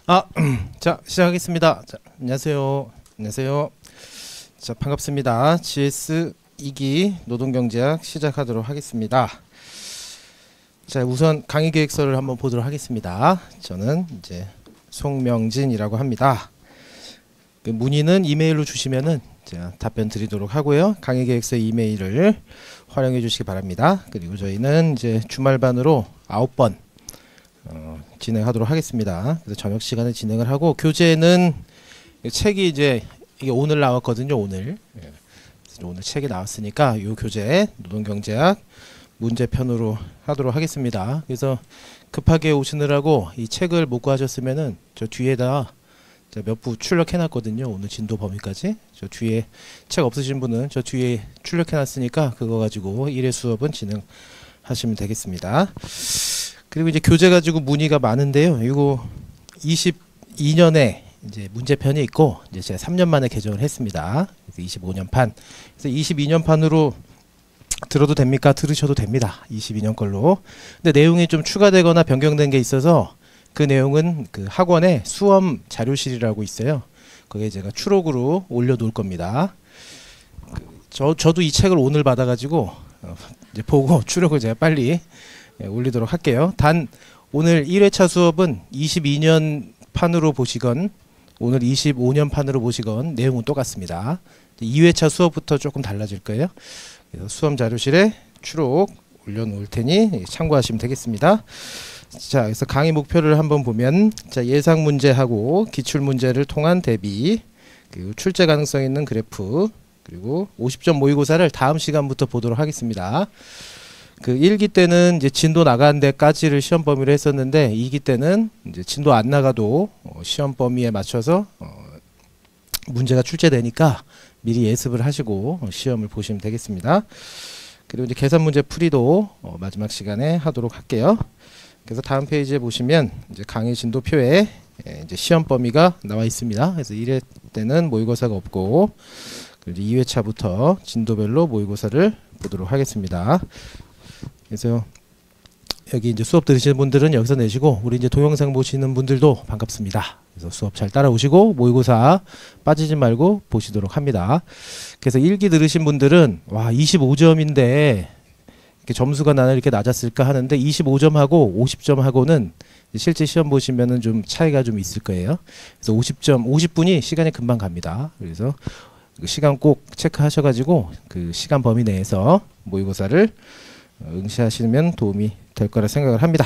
자, 시작하겠습니다. 자, 안녕하세요. 안녕하세요. 자, 반갑습니다. GS 2기 노동경제학 시작하도록 하겠습니다. 자, 우선 강의 계획서를 한번 보도록 하겠습니다. 저는 이제 송명진이라고 합니다. 그 문의는 이메일로 주시면은 제가 답변 드리도록 하고요. 강의 계획서 이메일을 활용해 주시기 바랍니다. 그리고 저희는 이제 주말반으로 9번 진행하도록 하겠습니다. 그래서 저녁 시간에 진행을 하고, 교재는 책이 이제 이게 오늘 나왔거든요. 오늘 책이 나왔으니까 이 교재 노동경제학 문제편으로 하도록 하겠습니다. 그래서 급하게 오시느라고 이 책을 못 구하셨으면은 저 뒤에다 몇 부 출력해 놨거든요. 오늘 진도 범위까지. 저 뒤에 책 없으신 분은 저 뒤에 출력해 놨으니까 그거 가지고 1회 수업은 진행하시면 되겠습니다. 그리고 이제 교재 가지고 문의가 많은데요. 이거 22년에 이제 문제편이 있고, 이제 제가 3년 만에 개정을 했습니다. 그래서 25년판. 그래서 22년판으로 들어도 됩니까? 들으셔도 됩니다. 22년 걸로. 근데 내용이 좀 추가되거나 변경된 게 있어서 그 내용은 그 학원에 수험 자료실이라고 있어요. 거기에 제가 추록으로 올려놓을 겁니다. 저도 이 책을 오늘 받아가지고 이제 보고 추록을 제가 빨리 올리도록 할게요. 단 오늘 1회차 수업은 22년 판으로 보시건 오늘 25년 판으로 보시건 내용은 똑같습니다. 2회차 수업부터 조금 달라질 거예요. 그래서 수험 자료실에 추록 올려놓을 테니 참고하시면 되겠습니다. 자, 그래서 강의 목표를 한번 보면, 자, 예상 문제하고 기출 문제를 통한 대비, 그리고 출제 가능성 있는 그래프, 그리고 50점 모의고사를 다음 시간부터 보도록 하겠습니다. 그 1기 때는 이제 진도 나가는 데까지를 시험 범위로 했었는데, 2기 때는 이제 진도 안 나가도 시험 범위에 맞춰서 문제가 출제되니까 미리 예습을 하시고 시험을 보시면 되겠습니다. 그리고 이제 계산 문제 풀이도 마지막 시간에 하도록 할게요. 그래서 다음 페이지에 보시면 이제 강의 진도표에 이제 시험 범위가 나와 있습니다. 그래서 1회 때는 모의고사가 없고, 그리고 2회차부터 진도별로 모의고사를 보도록 하겠습니다. 그래서 여기 이제 수업 들으시는 분들은 여기서 내시고, 우리 이제 동영상 보시는 분들도 반갑습니다. 그래서 수업 잘 따라오시고 모의고사 빠지지 말고 보시도록 합니다. 그래서 1기 들으신 분들은 와 25점인데 이렇게 점수가 나는 이렇게 낮았을까 하는데, 25점하고 50점하고는 실제 시험 보시면은 좀 차이가 좀 있을 거예요. 그래서 50분이 시간이 금방 갑니다. 그래서 그 시간 꼭 체크하셔가지고 그 시간 범위 내에서 모의고사를 응시하시면 도움이 될 거라 생각을 합니다.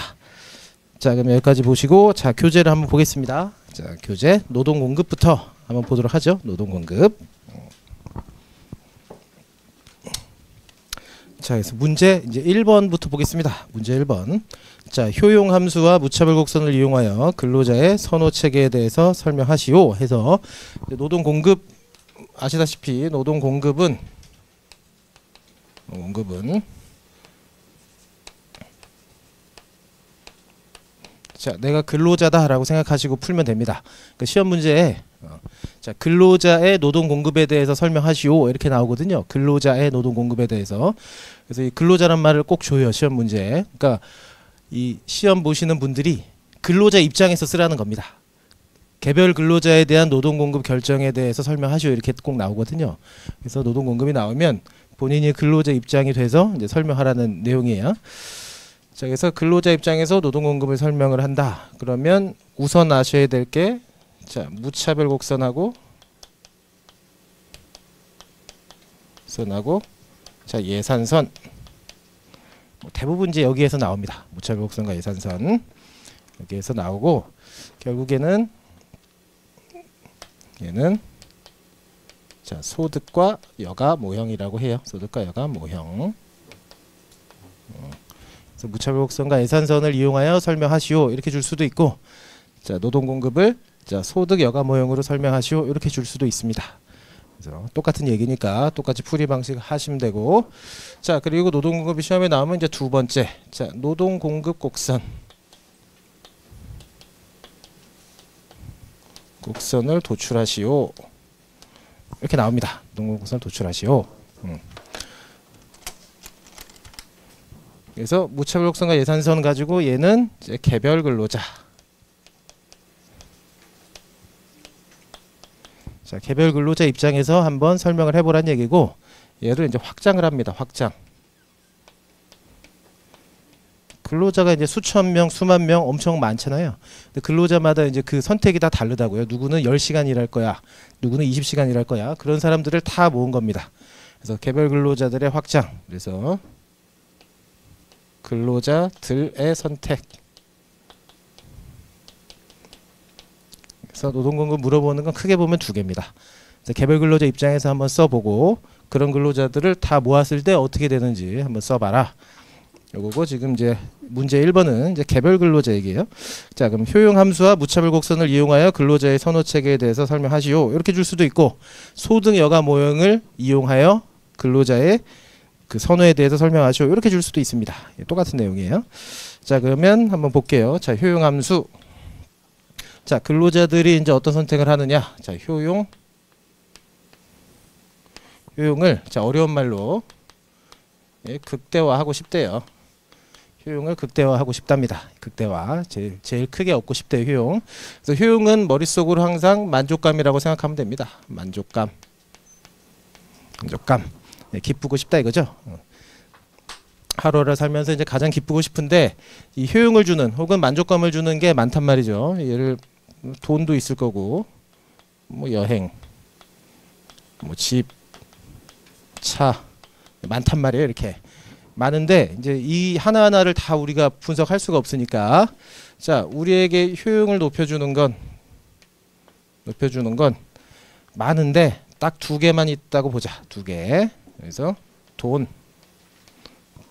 자, 그럼 여기까지 보시고, 자, 교재를 한번 보겠습니다. 자, 교재 노동공급부터 한번 보도록 하죠. 노동공급. 자, 그래서 문제 이제 1번부터 보겠습니다. 문제 1번. 자, 효용 함수와 무차별 곡선을 이용하여 근로자의 선호 체계에 대해서 설명하시오 해서, 노동 공급 아시다시피 노동 공급은 자, 내가 근로자다라고 생각하시고 풀면 됩니다. 그 시험 문제에 자, 근로자의 노동 공급에 대해서 설명하시오 이렇게 나오거든요. 근로자의 노동 공급에 대해서. 그래서 이 근로자란 말을 꼭 줘요, 시험 문제에. 그러니까 이 시험 보시는 분들이 근로자 입장에서 쓰라는 겁니다. 개별 근로자에 대한 노동 공급 결정에 대해서 설명하시오 이렇게 꼭 나오거든요. 그래서 노동 공급이 나오면 본인이 근로자 입장이 돼서 이제 설명하라는 내용이에요. 자, 그래서 근로자 입장에서 노동 공급을 설명을 한다. 그러면 우선 아셔야 될 게, 자, 무차별 곡선하고 자, 예산선. 대부분 이제 여기에서 나옵니다. 무차별 곡선과 예산선 여기에서 나오고, 결국에는 얘는 자, 소득과 여가 모형이라고 해요. 소득과 여가 모형. 그래서 무차별 곡선과 예산선을 이용하여 설명하시오 이렇게 줄 수도 있고, 자, 노동 공급을 자, 소득 여가 모형으로 설명하시오 이렇게 줄 수도 있습니다. 그래서 똑같은 얘기니까 똑같이 풀이 방식 하시면 되고, 자, 그리고 노동 공급이 시험에 나오면 이제 두 번째, 자, 노동 공급 곡선을 도출하시오 이렇게 나옵니다. 노동 공급 곡선을 도출하시오. 그래서 무차별 곡선과 예산선 가지고 얘는 이제 개별 근로자, 자, 개별 근로자 입장에서 한번 설명을 해보란 얘기고, 얘를 이제 확장을 합니다. 확장. 근로자가 이제 수천 명, 수만 명 엄청 많잖아요. 근데 근로자마다 이제 그 선택이 다 다르다고요. 누구는 10시간 일할 거야. 누구는 20시간 일할 거야. 그런 사람들을 다 모은 겁니다. 그래서 개별 근로자들의 확장. 그래서 근로자들의 선택. 그래서 노동공급 물어보는 건 크게 보면 두 개입니다. 개별 근로자 입장에서 한번 써보고 그런 근로자들을 다 모았을 때 어떻게 되는지 한번 써봐라. 요거고 지금 이제 문제 1번은 이제 개별 근로자 얘기예요. 자, 그럼 효용 함수와 무차별 곡선을 이용하여 근로자의 선호 체계에 대해서 설명하시오. 이렇게 줄 수도 있고 소득 여가 모형을 이용하여 근로자의 그 선호에 대해서 설명하시오. 이렇게 줄 수도 있습니다. 똑같은 내용이에요. 자, 그러면 한번 볼게요. 자, 효용 함수. 자, 근로자들이 이제 어떤 선택을 하느냐? 자, 효용을 자, 어려운 말로 극대화하고 싶대요. 효용을 극대화하고 싶답니다. 극대화. 제일 크게 얻고 싶대요, 효용. 그래서 효용은 머릿속으로 항상 만족감이라고 생각하면 됩니다. 만족감. 기쁘고 싶다 이거죠. 하루를 살면서 이제 가장 기쁘고 싶은데 이 효용을 주는 혹은 만족감을 주는 게 많단 말이죠. 예를 돈도 있을 거고 뭐 여행, 뭐 집, 차 많단 말이에요. 이렇게 많은데 이제 이 하나하나를 다 우리가 분석할 수가 없으니까 자, 우리에게 효용을 높여주는 건 많은데 딱 두 개만 있다고 보자. 두 개. 그래서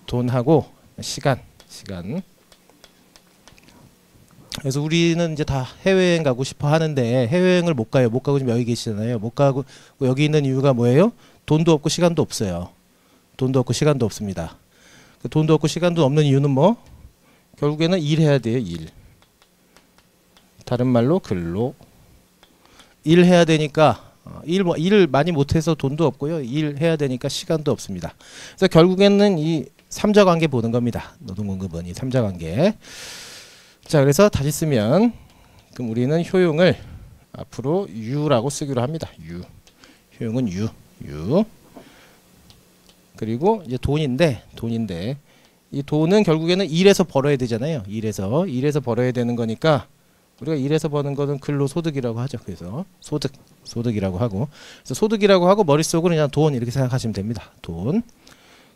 돈하고 시간. 그래서 우리는 이제 다 해외여행 가고 싶어 하는데 해외여행을 못 가요. 못 가고 지금 여기 계시잖아요. 못 가고 여기 있는 이유가 뭐예요? 돈도 없고 시간도 없어요. 돈도 없고 시간도 없습니다. 돈도 없고 시간도 없는 이유는 뭐? 결국에는 일해야 돼요. 일. 다른 말로 근로. 일해야 되니까 일을 많이 못해서 돈도 없고요. 일해야 되니까 시간도 없습니다. 그래서 결국에는 이 삼자관계 보는 겁니다. 노동공급은 이 삼자관계. 자, 그래서 다시 쓰면 그럼 우리는 효용을 앞으로 U라고 쓰기로 합니다. U. 효용은 U. 그리고 이제 돈인데 이 돈은 결국에는 일해서 벌어야 되잖아요. 일해서 벌어야 되는 거니까 우리가 일해서 버는 거는 근로소득이라고 하죠. 그래서 소득이라고 하고 그래서 소득이라고 하고 머릿속으로 그냥 돈 이렇게 생각하시면 됩니다. 돈.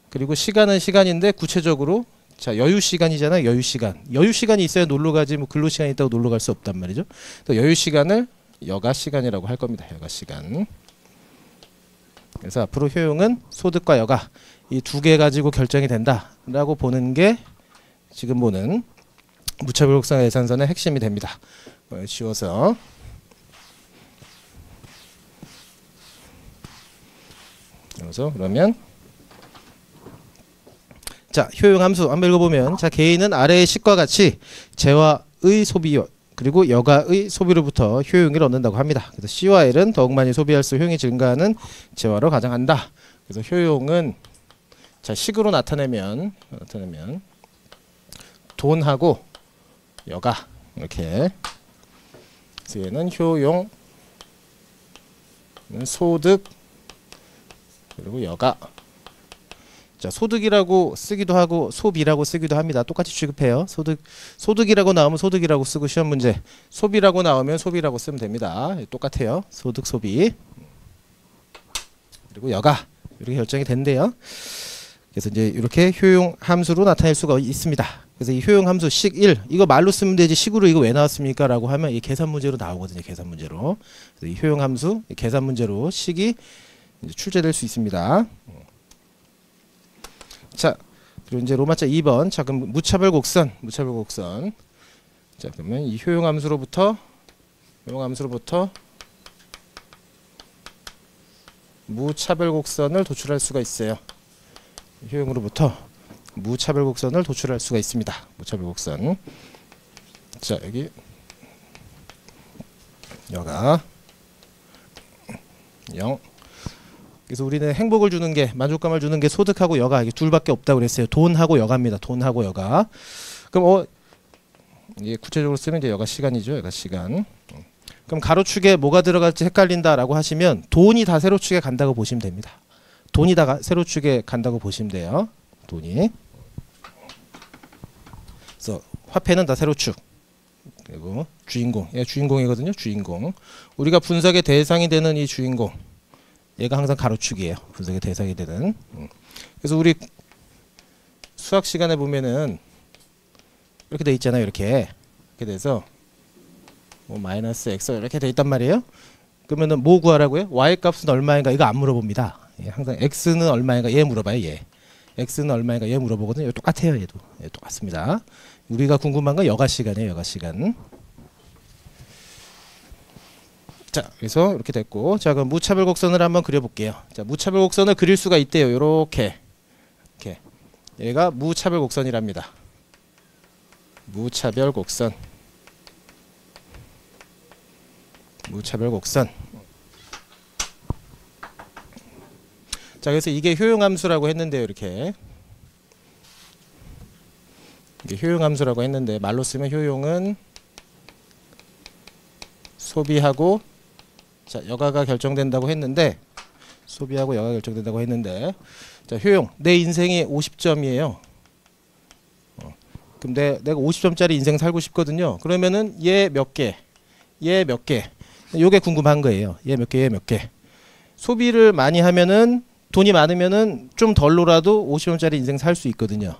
그리고 시간은 시간인데 구체적으로 자, 여유 시간이잖아요. 여유 시간이 있어야 놀러 가지 뭐 근로 시간이 있다고 놀러 갈 수 없단 말이죠. 그래서 여유 시간을 여가 시간이라고 할 겁니다. 여가 시간. 그래서 앞으로 효용은 소득과 여가 이 두 개 가지고 결정이 된다라고 보는 게 지금 보는 무차별 곡선 예산선의 핵심이 됩니다. 지워서 그러면 자, 효용 함수 한번 읽어보면 자, 개인은 아래의 식과 같이 재화의 소비 그리고 여가의 소비로부터 효용을 얻는다고 합니다. 그래서 C와 L은 더욱 많이 소비할수록 효용이 증가하는 재화로 가정한다. 그래서 효용은 자, 식으로 나타내면 돈하고 여가 이렇게. 그래서 얘는 효용, 소득 그리고 여가. 자, 소득이라고 쓰기도 하고 소비라고 쓰기도 합니다. 똑같이 취급해요. 소득이라고 나오면 소득이라고 쓰고 시험 문제 소비라고 나오면 소비라고 쓰면 됩니다. 똑같아요. 소득, 소비 그리고 여가 이렇게 결정이 된대요. 그래서 이제 이렇게 효용 함수로 나타낼 수가 있습니다. 그래서 이 효용 함수 식 1 이거 말로 쓰면 되지 식으로 이거 왜 나왔습니까? 라고 하면 이 계산 문제로 나오거든요. 계산 문제로. 그래서 이 효용 함수 계산 문제로 식이 이제 출제될 수 있습니다. 자, 그리고 이제 로마자 2번. 자, 그럼 무차별 곡선. 자, 그러면 이 효용 함수로부터 무차별 곡선을 도출할 수가 있어요. 효용으로부터 무차별 곡선을 도출할 수가 있습니다. 무차별 곡선. 자, 여기 여가 0. 그래서 우리는 행복을 주는 게 만족감을 주는 게 소득하고 여가 이게 둘밖에 없다고 그랬어요. 돈하고 여가입니다. 돈하고 여가. 그럼 이게 구체적으로 쓰면 이제 여가 시간이죠. 여가 시간. 그럼 가로축에 뭐가 들어갈지 헷갈린다라고 하시면 돈이 다 세로축에 간다고 보시면 됩니다. 돈이 다 세로축에 간다고 보시면 돼요. 돈이. 그래서 화폐는 다 세로축. 그리고 주인공, 얘가 주인공이거든요. 주인공. 우리가 분석의 대상이 되는 이 주인공, 얘가 항상 가로축이에요. 분석의 대상이 되는. 그래서 우리 수학 시간에 보면은 이렇게 돼 있잖아요. 이렇게 돼서 뭐 마이너스 x 이렇게 돼 있단 말이에요. 그러면은 뭐 구하라고요? y 값은 얼마인가 이거 안 물어봅니다. 예, 항상 x는 얼마인가 얘 물어봐요. 얘 x는 얼마인가 얘 물어보거든요. 얘 똑같아요. 얘도 똑같습니다. 우리가 궁금한 건 여가 시간이에요. 여가 시간. 자, 그래서 이렇게 됐고, 자 그럼 무차별 곡선을 한번 그려볼게요. 자, 무차별 곡선을 그릴 수가 있대요. 이렇게 얘가 무차별 곡선이랍니다. 무차별 곡선. 무차별 곡선. 자, 그래서 이게 효용함수라고 했는데요. 이게 효용함수라고 했는데 말로 쓰면 효용은 소비하고 자 여가가 결정된다고 했는데 소비하고 여가가 결정된다고 했는데 자 효용 내 인생이 50점이에요. 그럼 내가 50점짜리 인생 살고 싶거든요. 그러면은 얘 몇 개, 얘 몇 개, 요게 궁금한 거예요. 얘 몇 개, 얘 몇 개. 소비를 많이 하면은 돈이 많으면은 좀 덜 놀아도 50점짜리 인생 살 수 있거든요.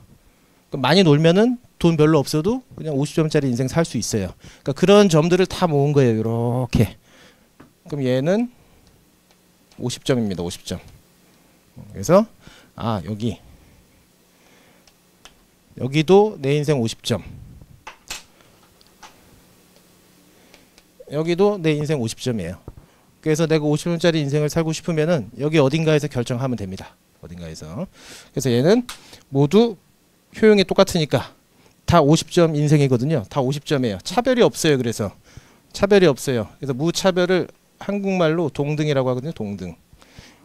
그럼 많이 놀면은 돈 별로 없어도 그냥 50점짜리 인생 살 수 있어요. 그러니까 그런 점들을 다 모은 거예요. 이렇게. 그럼 얘는 50점입니다. 50점. 그래서 여기도 내 인생 50점. 여기도 내 인생 50점이에요. 그래서 내가 50점짜리 인생을 살고 싶으면은 여기 어딘가에서 결정하면 됩니다. 어딘가에서. 그래서 얘는 모두 효용이 똑같으니까 다 50점 인생이거든요. 다 50점이에요. 차별이 없어요. 그래서 차별이 없어요. 그래서 무차별을 한국말로 동등이라고 하거든요. 동등.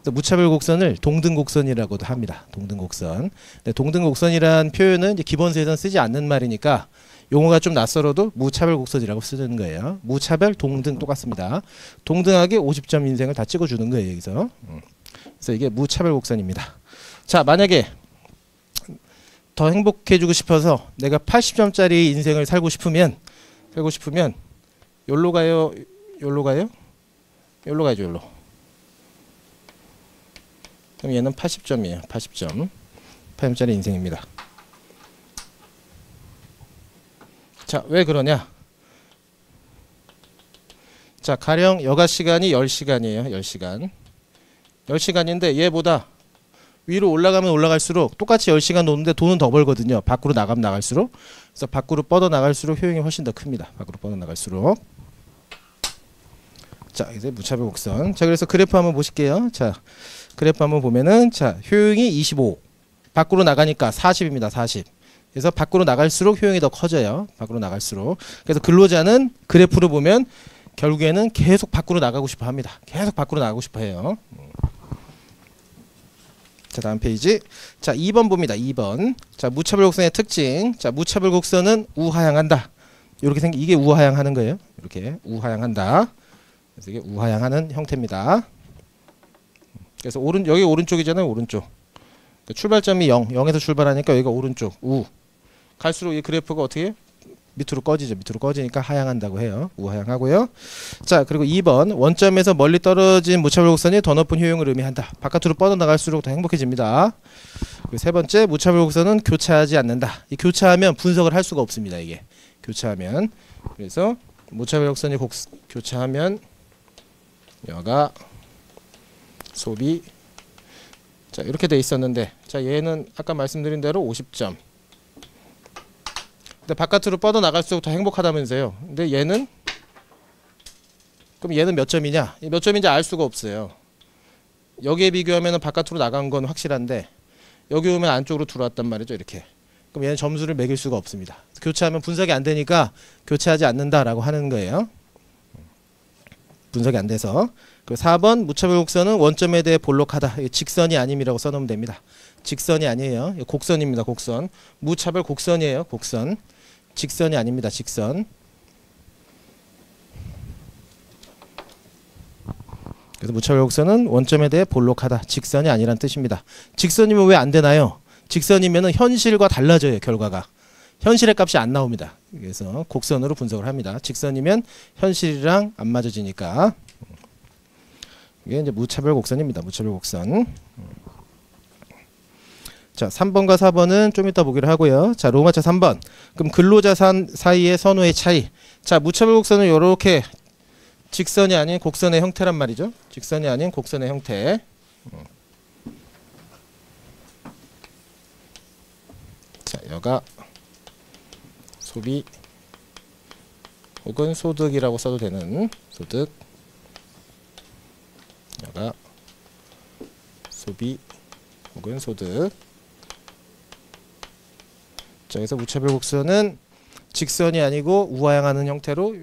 그래서 무차별 곡선을 동등곡선이라고도 합니다. 동등곡선. 동등곡선이란 표현은 이제 기본서에서는 쓰지 않는 말이니까 용어가 좀 낯설어도 무차별 곡선이라고 쓰는 거예요. 무차별, 동등 똑같습니다. 동등하게 50점 인생을 다 찍어주는 거예요. 여기서. 그래서 이게 무차별 곡선입니다. 자, 만약에 더 행복해지고 싶어서 내가 80점짜리 인생을 살고 싶으면 여기로 가요? 여기로 가요? 여기로 가야죠. 여기로. 그럼 얘는 80점이에요. 80점. 80점짜리 인생입니다. 자, 왜 그러냐? 자, 가령 여가 시간이 10시간이에요. 10시간. 10시간인데 얘보다 위로 올라가면 올라갈수록 똑같이 10시간 노는데 돈은 더 벌거든요. 밖으로 나가면 나갈수록. 그래서 밖으로 뻗어 나갈수록 효용이 훨씬 더 큽니다. 밖으로 뻗어 나갈수록. 자, 이제 무차별 곡선. 자, 그래서 그래프 한번 보실게요. 자, 그래프 한번 보면은 자, 효용이 25. 밖으로 나가니까 40입니다. 40. 그래서 밖으로 나갈수록 효용이 더 커져요. 밖으로 나갈수록. 그래서 근로자는 그래프를 보면 결국에는 계속 밖으로 나가고 싶어 합니다. 계속 밖으로 나가고 싶어 해요. 자, 다음 페이지. 자, 2번 봅니다. 2번. 자, 무차별 곡선의 특징. 자, 무차별 곡선은 우하향한다. 이렇게 이게 우하향하는 거예요. 이렇게 우하향한다. 그래서 이게 우하향하는 형태입니다. 그래서 여기 오른쪽이잖아요. 오른쪽. 그러니까 출발점이 0에서 출발하니까 여기가 오른쪽 우. 갈수록 이 그래프가 어떻게 밑으로 꺼지죠. 밑으로 꺼지니까 하향한다고 해요. 우하향하고요. 자, 그리고 2번 원점에서 멀리 떨어진 무차별 곡선이 더 높은 효용을 의미한다. 바깥으로 뻗어나갈수록 더 행복해집니다. 그리고 세 번째 무차별 곡선은 교차하지 않는다. 이 교차하면 분석을 할 수가 없습니다. 이게 교차하면. 그래서 무차별 곡선이 교차하면 여가 소비 자 이렇게 돼 있었는데 자 얘는 아까 말씀드린 대로 50점. 근데 바깥으로 뻗어 나갈수록 더 행복하다면서요. 근데 얘는 그럼 얘는 몇 점이냐? 몇 점인지 알 수가 없어요. 여기에 비교하면 바깥으로 나간 건 확실한데 여기 오면 안쪽으로 들어왔단 말이죠. 이렇게. 그럼 얘는 점수를 매길 수가 없습니다. 교차하면 분석이 안 되니까 교차하지 않는다라고 하는 거예요. 분석이 안 돼서. 그리고 4번 무차별 곡선은 원점에 대해 볼록하다. 직선이 아님이라고 써놓으면 됩니다. 직선이 아니에요. 곡선입니다. 곡선. 무차별 곡선이에요. 곡선. 직선이 아닙니다. 직선. 그래서 무차별 곡선은 원점에 대해 볼록하다. 직선이 아니란 뜻입니다. 직선이면 왜 안 되나요? 직선이면 현실과 달라져요. 결과가. 현실의 값이 안 나옵니다. 그래서 곡선으로 분석을 합니다. 직선이면 현실이랑 안 맞아지니까. 이게 이제 무차별 곡선입니다. 무차별 곡선. 자, 3번과 4번은 좀 이따 보기로 하고요. 자, 로마차 3번. 그럼 근로자 사이의 선호의 차이. 자, 무차별 곡선은 이렇게 직선이 아닌 곡선의 형태란 말이죠. 직선이 아닌 곡선의 형태. 자, 여가 소비 혹은 소득이라고 써도 되는 소득. 여가 소비 혹은 소득. 자, 그래서 무차별 곡선은 직선이 아니고 우하향하는 형태로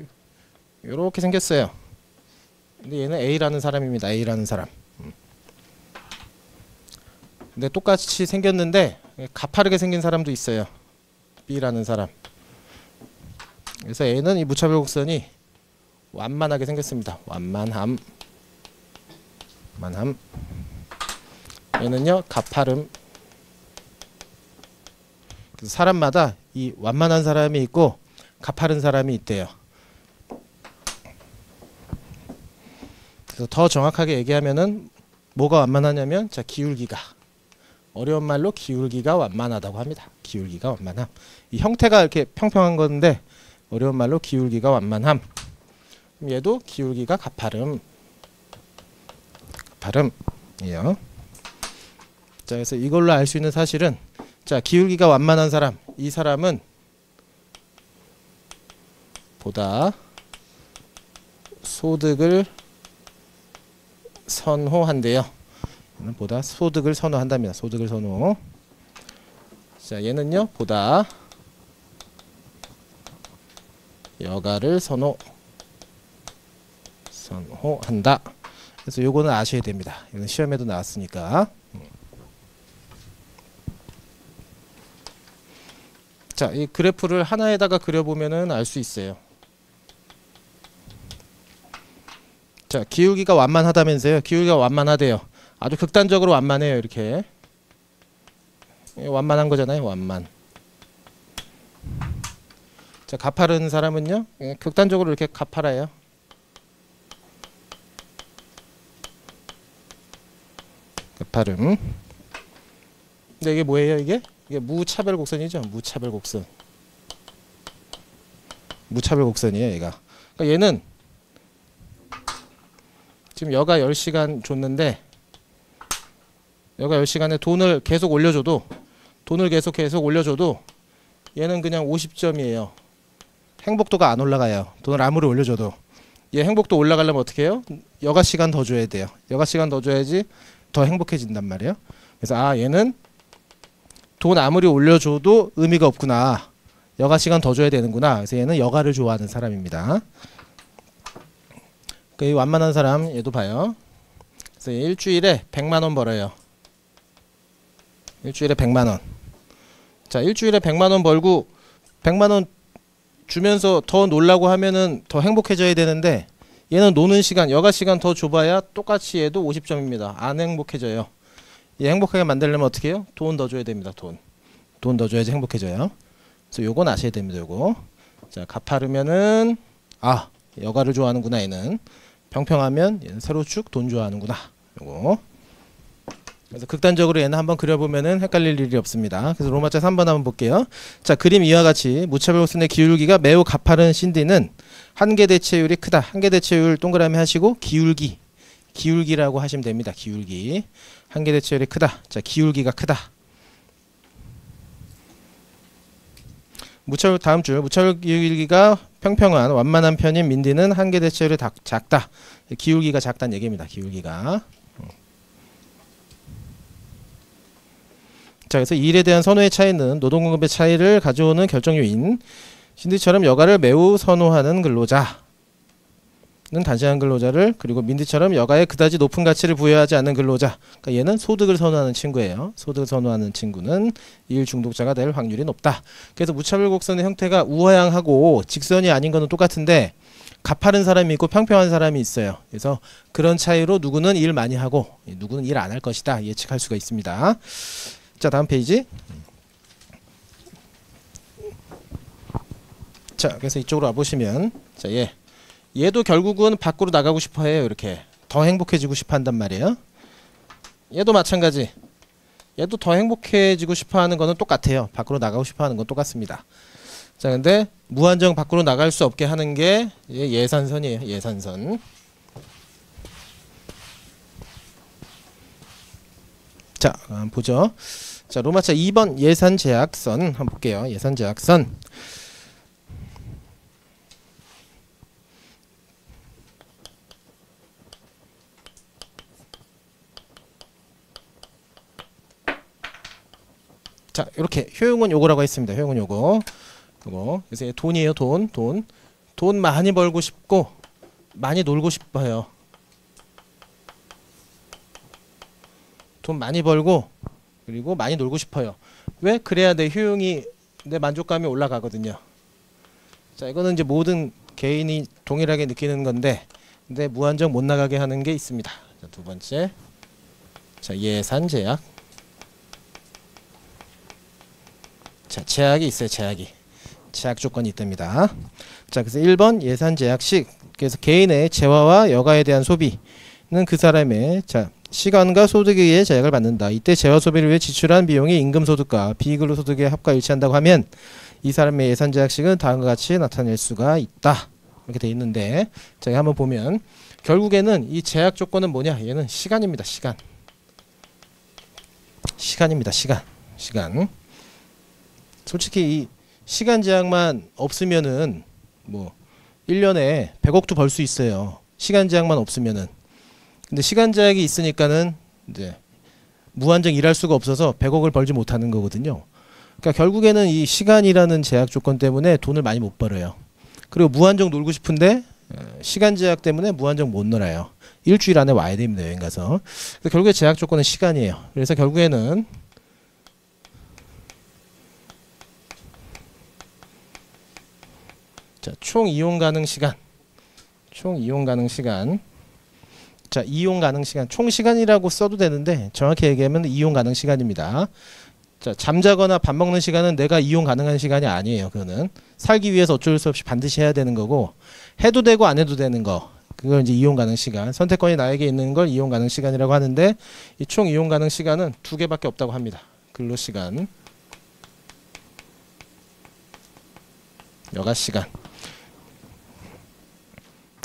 이렇게 생겼어요. 근데 얘는 A라는 사람입니다. A라는 사람. 근데 똑같이 생겼는데 가파르게 생긴 사람도 있어요. B라는 사람. 그래서 A는 이 무차별 곡선이 완만하게 생겼습니다. 완만함. 만함. 얘는요 가파름. 그래서 사람마다 이 완만한 사람이 있고 가파른 사람이 있대요. 그래서 더 정확하게 얘기하면은 뭐가 완만하냐면 자, 기울기가. 어려운 말로 기울기가 완만하다고 합니다. 기울기가 완만함. 이 형태가 이렇게 평평한 건데 어려운 말로 기울기가 완만함. 얘도 기울기가 가파름. 가파름이에요. 자, 그래서 이걸로 알 수 있는 사실은 자, 기울기가 완만한 사람. 이 사람은 보다 소득을 선호한대요. 보다 소득을 선호한답니다. 소득을 선호. 자, 얘는요 보다 여가를 선호한다. 그래서 요거는 아셔야 됩니다. 이건 시험에도 나왔으니까. 자, 이 그래프를 하나에다가 그려보면은 알 수 있어요. 자, 기울기가 완만하다면서요. 기울기가 완만하대요. 아주 극단적으로 완만해요. 이렇게 완만한 거잖아요. 완만. 자, 가파른 사람은요 극단적으로 이렇게 가파라요. 가파름. 근데 이게 뭐예요? 이게 무차별 곡선이죠. 무차별 곡선. 무차별 곡선이에요. 얘가. 그러니까 얘는 지금 여가 10시간 줬는데 여가 10시간에 돈을 계속 올려줘도 얘는 그냥 50점이에요. 행복도가 안 올라가요. 돈을 아무리 올려줘도. 얘 행복도 올라가려면 어떻게 해요? 여가 시간 더 줘야 돼요. 여가 시간 더 줘야지 더 행복해진단 말이에요. 그래서 아, 얘는 돈 아무리 올려줘도 의미가 없구나. 여가 시간 더 줘야 되는구나. 그래서 얘는 여가를 좋아하는 사람입니다. 이 완만한 사람 얘도 봐요. 그래서 일주일에 100만원 벌어요. 일주일에 100만원. 자, 일주일에 100만원 벌고 100만원 주면서 더 놀라고 하면은 더 행복해져야 되는데 얘는 노는 시간, 여가 시간 더 줘봐야 똑같이 얘도 50점입니다. 안 행복해져요. 얘 행복하게 만들려면 어떻게 해요? 돈 더 줘야 됩니다. 돈 더 줘야지 행복해져요. 그래서 요건 아셔야 됩니다. 요거. 자, 가파르면은 아, 여가를 좋아하는구나. 얘는 평평하면 얘는 세로축 돈 좋아하는구나. 요거. 그래서 극단적으로 얘는 한번 그려보면은 헷갈릴 일이 없습니다. 그래서 로마자 3번 한번 볼게요. 자, 그림 이와 같이 무차별 곡선의 기울기가 매우 가파른 신디는 한계 대체율이 크다. 한계 대체율 동그라미 하시고 기울기라고 하시면 됩니다. 기울기. 한계 대체율이 크다. 자, 기울기가 크다. 다음 줄 무차별 기울기가 평평한 완만한 편인 민디는 한계 대체율이 작다. 기울기가 작다는 얘기입니다. 기울기가. 자, 그래서 일에 대한 선호의 차이는 노동공급의 차이를 가져오는 결정요인. 신디처럼 여가를 매우 선호하는 근로자는 단시간 근로자를, 그리고 민디처럼 여가에 그다지 높은 가치를 부여하지 않는 근로자. 그러니까 얘는 소득을 선호하는 친구예요. 소득을 선호하는 친구는 일 중독자가 될 확률이 높다. 그래서 무차별 곡선의 형태가 우하향하고 직선이 아닌 거는 똑같은데 가파른 사람이 있고 평평한 사람이 있어요. 그래서 그런 차이로 누구는 일 많이 하고 누구는 일 안 할 것이다 예측할 수가 있습니다. 자, 다음 페이지. 자, 그래서 이쪽으로 와보시면, 자, 얘도 결국은 밖으로 나가고 싶어 해요. 이렇게 더 행복해지고 싶어 한단 말이에요. 얘도 마찬가지. 얘도 더 행복해지고 싶어 하는 거는 똑같아요. 밖으로 나가고 싶어 하는 건 똑같습니다. 자, 근데 무한정 밖으로 나갈 수 없게 하는 게 예산선이에요. 예산선. 자, 한번 보죠. 자, 로마차 2번 예산 제약선 한번 볼게요. 예산 제약선. 자, 이렇게 효용은 요거라고 했습니다. 효용은 요거. 그래서 돈이에요. 돈 많이 벌고 싶고 많이 놀고 싶어요. 돈 많이 벌고 그리고 많이 놀고 싶어요. 왜? 그래야 내 효용이, 내 만족감이 올라가거든요. 자, 이거는 이제 모든 개인이 동일하게 느끼는 건데, 근데 무한정 못 나가게 하는 게 있습니다. 자, 두 번째. 자, 예산 제약. 자, 제약이 있어요. 제약 조건이 있답니다. 자, 그래서 1번 예산 제약식. 그래서 개인의 재화와 여가에 대한 소비는 그 사람의 시간과 소득에 의해 제약을 받는다. 이때 재화 소비를 위해 지출한 비용이 임금 소득과 비근로 소득의 합과 일치한다고 하면 이 사람의 예산 제약식은 다음과 같이 나타낼 수가 있다. 이렇게 돼 있는데, 자, 한번 보면 결국에는 이 제약 조건은 뭐냐? 얘는 시간입니다. 시간입니다. 시간. 솔직히 이 시간 제약만 없으면은 뭐 1년에 100억도 벌 수 있어요. 시간 제약만 없으면은. 근데 시간 제약이 있으니까는 이제 무한정 일할 수가 없어서 100억을 벌지 못하는 거거든요. 그러니까 결국에는 이 시간이라는 제약 조건 때문에 돈을 많이 못 벌어요. 그리고 무한정 놀고 싶은데 시간 제약 때문에 무한정 못 놀아요. 일주일 안에 와야 됩니다. 여행 가서. 그래서 결국에 제약 조건은 시간이에요. 그래서 결국에는 자, 총 이용 가능 시간. 자, 이용 가능 시간. 총 시간이라고 써도 되는데 정확히 얘기하면 이용 가능 시간입니다. 자, 잠자거나 밥 먹는 시간은 내가 이용 가능한 시간이 아니에요. 그거는 살기 위해서 어쩔 수 없이 반드시 해야 되는 거고, 해도 되고 안 해도 되는 거, 그걸 이제 이용 가능 시간. 선택권이 나에게 있는 걸 이용 가능 시간이라고 하는데, 이 총 이용 가능 시간은 2개밖에 없다고 합니다. 근로 시간, 여가 시간.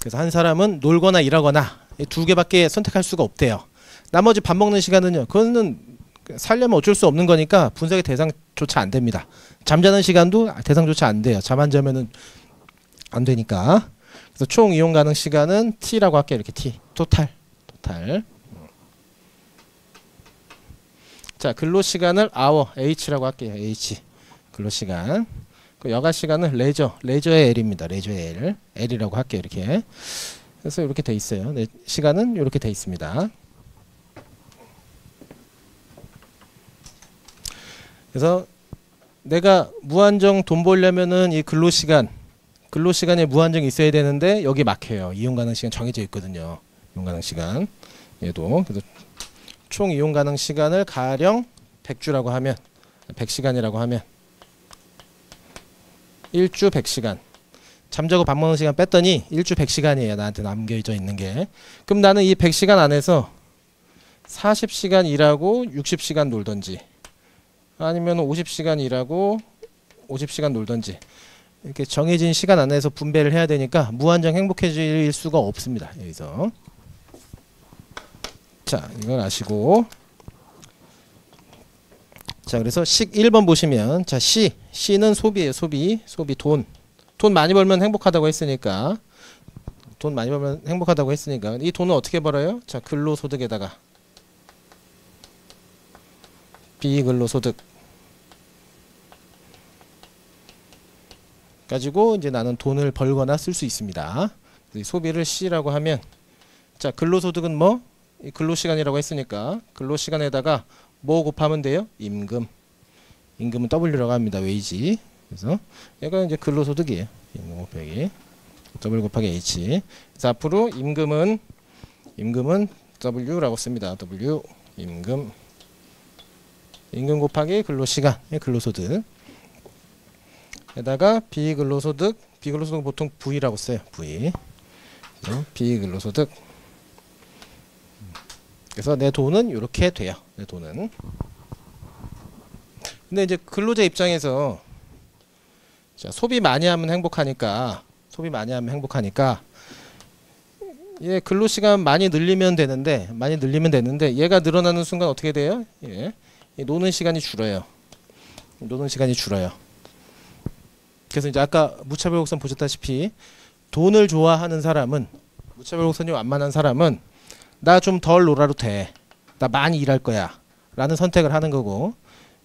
그래서 한 사람은 놀거나 일하거나 이 2개밖에 선택할 수가 없대요. 나머지 밥 먹는 시간은요, 그거는 살려면 어쩔 수 없는 거니까 분석의 대상조차 안 됩니다. 잠자는 시간도 대상조차 안 돼요. 잠 안 자면은 안 되니까. 그래서 총 이용 가능 시간은 T라고 할게요. 이렇게 T. 토탈. 자, 근로 시간을 hour, H라고 할게요. H. 근로 시간. 그 여가 시간은 레저의 L입니다. 레저의 L. L이라고 할게요. 이렇게. 그래서 이렇게 돼 있어요. 네, 시간은 이렇게 돼 있습니다. 그래서 내가 무한정 돈 벌려면은 이 근로시간에 무한정이 있어야 되는데 여기 막혀요. 이용 가능 시간 정해져 있거든요. 이용 가능 시간. 얘도. 그래서 총 이용 가능 시간을 가령 100주라고 하면, 100시간이라고 하면 1주 100시간. 잠자고 밥 먹는 시간 뺐더니 1주 100시간이에요. 나한테 남겨져 있는 게. 그럼 나는 이 100시간 안에서 40시간 일하고 60시간 놀던지, 아니면 50시간 일하고 50시간 놀던지, 이렇게 정해진 시간 안에서 분배를 해야 되니까 무한정 행복해질 수가 없습니다. 여기서. 자, 이건 아시고. 자, 그래서 1번 보시면, 자, C는 소비예요. 소비, 돈 많이 벌면 행복하다고 했으니까, 이 돈은 어떻게 벌어요? 자, 근로소득에다가 비근로소득 가지고 이제 나는 돈을 벌거나 쓸 수 있습니다. 소비를 C라고 하면, 자, 근로소득은 뭐? 근로시간이라고 했으니까 근로시간에다가 뭐 곱하면 돼요? 임금은 W라고 합니다. 웨이지. 그래서 얘가 이제 근로소득이에요. 임금 곱하기 W 곱하기 H. 그래서 앞으로 임금은 W라고 씁니다. W 임금 곱하기 근로시간, 근로소득. 게다가 비근로소득 보통 V라고 써요. V. 비근로소득. 그래서 내 돈은 이렇게 돼요. 내 돈은. 근데 이제 근로자 입장에서 자, 소비 많이 하면 행복하니까 얘 근로시간 많이 늘리면 되는데 얘가 늘어나는 순간 어떻게 돼요? 예. 노는 시간이 줄어요. 그래서 이제 아까 무차별 곡선 보셨다시피 돈을 좋아하는 사람은 무차별 곡선이 완만한 사람은 나 좀 덜 놀아도 돼. 나 많이 일할 거야. 라는 선택을 하는 거고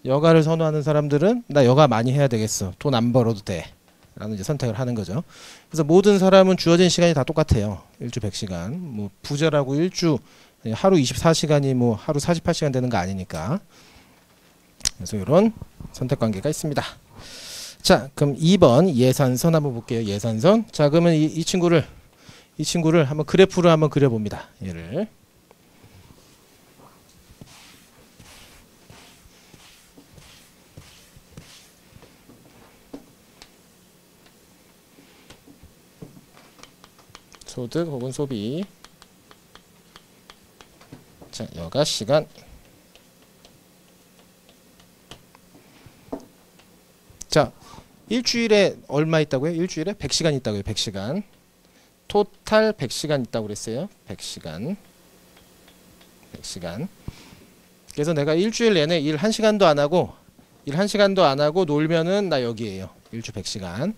여가를 선호하는 사람들은 나 여가 많이 해야 되겠어. 돈 안 벌어도 돼. 라는 이제 선택을 하는 거죠. 그래서 모든 사람은 주어진 시간이 다 똑같아요. 일주 100시간. 뭐 부자라고 일주 하루 24시간이 뭐 하루 48시간 되는 거 아니니까. 그래서 이런 선택 관계가 있습니다. 자, 그럼 2번 예산선 한번 볼게요. 예산선. 자, 그러면 이 친구를 한번 그래프로 한번 그려봅니다. 얘를. 소득 혹은 소비. 자, 여가 시간. 자, 일주일에 얼마 있다고요? 일주일에 100시간 있다고요. 100시간. 토탈 100시간 있다고 그랬어요. 100시간. 그래서 내가 일주일 내내 일 1시간도 안 하고 놀면은 나 여기에요. 일주 100시간.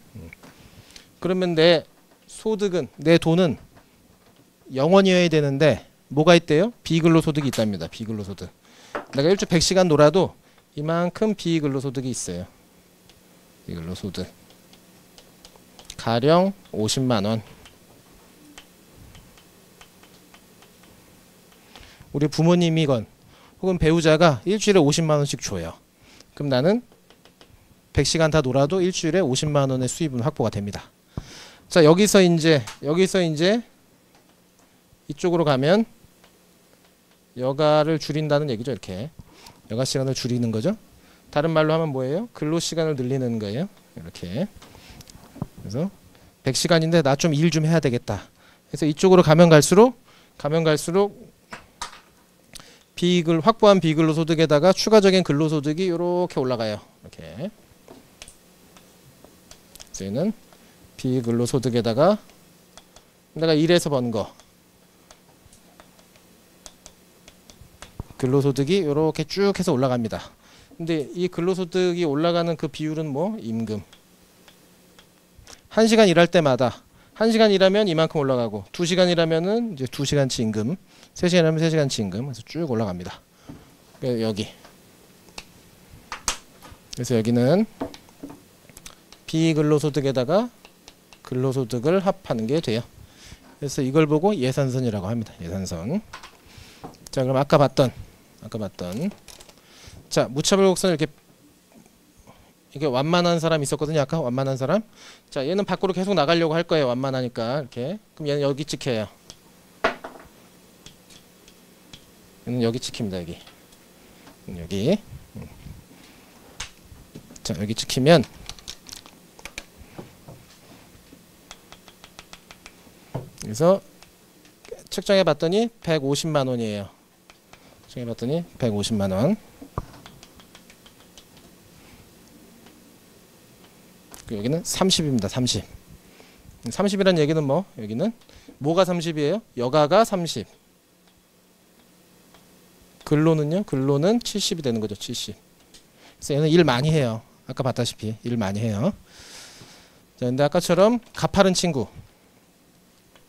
그러면 내 소득은, 내 돈은 영원이어야 되는데 뭐가 있대요? 비근로소득이 있답니다. 비근로소득. 내가 일주 100시간 놀아도 이만큼 비근로소득이 있어요. 비근로소득. 가령 50만원. 우리 부모님이건 혹은 배우자가 일주일에 50만원씩 줘요. 그럼 나는 100시간 다 놀아도 일주일에 50만원의 수입은 확보가 됩니다. 자, 여기서 이제 이쪽으로 가면 여가를 줄인다는 얘기죠. 이렇게 여가 시간을 줄이는 거죠. 다른 말로 하면 뭐예요? 근로 시간을 늘리는 거예요. 이렇게. 그래서 100시간인데 나 좀 일 좀 해야 되겠다. 그래서 이쪽으로 가면 갈수록 확보한 비근로소득에다가 추가적인 근로소득이 이렇게 올라가요. 이렇게. 저희는 비근로소득에다가 내가 일해서 번 거 근로소득이 이렇게 쭉 해서 올라갑니다. 근데 이 근로소득이 올라가는 그 비율은 뭐? 임금. 1시간 일할 때마다 1시간 일하면 이만큼 올라가고 2시간 일하면은 이제 2시간치 임금, 3시간 일하면 3시간치 임금. 그래서 쭉 올라갑니다. 여기. 그래서 여기는 비근로소득에다가 근로소득을 합하는 게 돼요. 그래서 이걸 보고 예산선이라고 합니다. 예산선. 자, 그럼 아까 봤던 자, 무차별 곡선 이렇게 완만한 사람 있었거든요. 아까 완만한 사람. 자, 얘는 밖으로 계속 나가려고 할 거예요. 완만하니까 이렇게. 그럼 얘는 여기 찍혀요. 얘는 여기 찍힙니다. 여기. 자, 여기 찍히면 그래서 측정해 봤더니 150만 원이에요. 측정해 봤더니 150만 원. 여기는 30입니다. 30. 30이라는 얘기는 뭐? 여기는 뭐가 30이에요? 여가가 30. 근로는요? 근로는 70이 되는 거죠. 70. 그래서 얘는 일 많이 해요. 아까 봤다시피 일 많이 해요. 자, 근데 아까처럼 가파른 친구.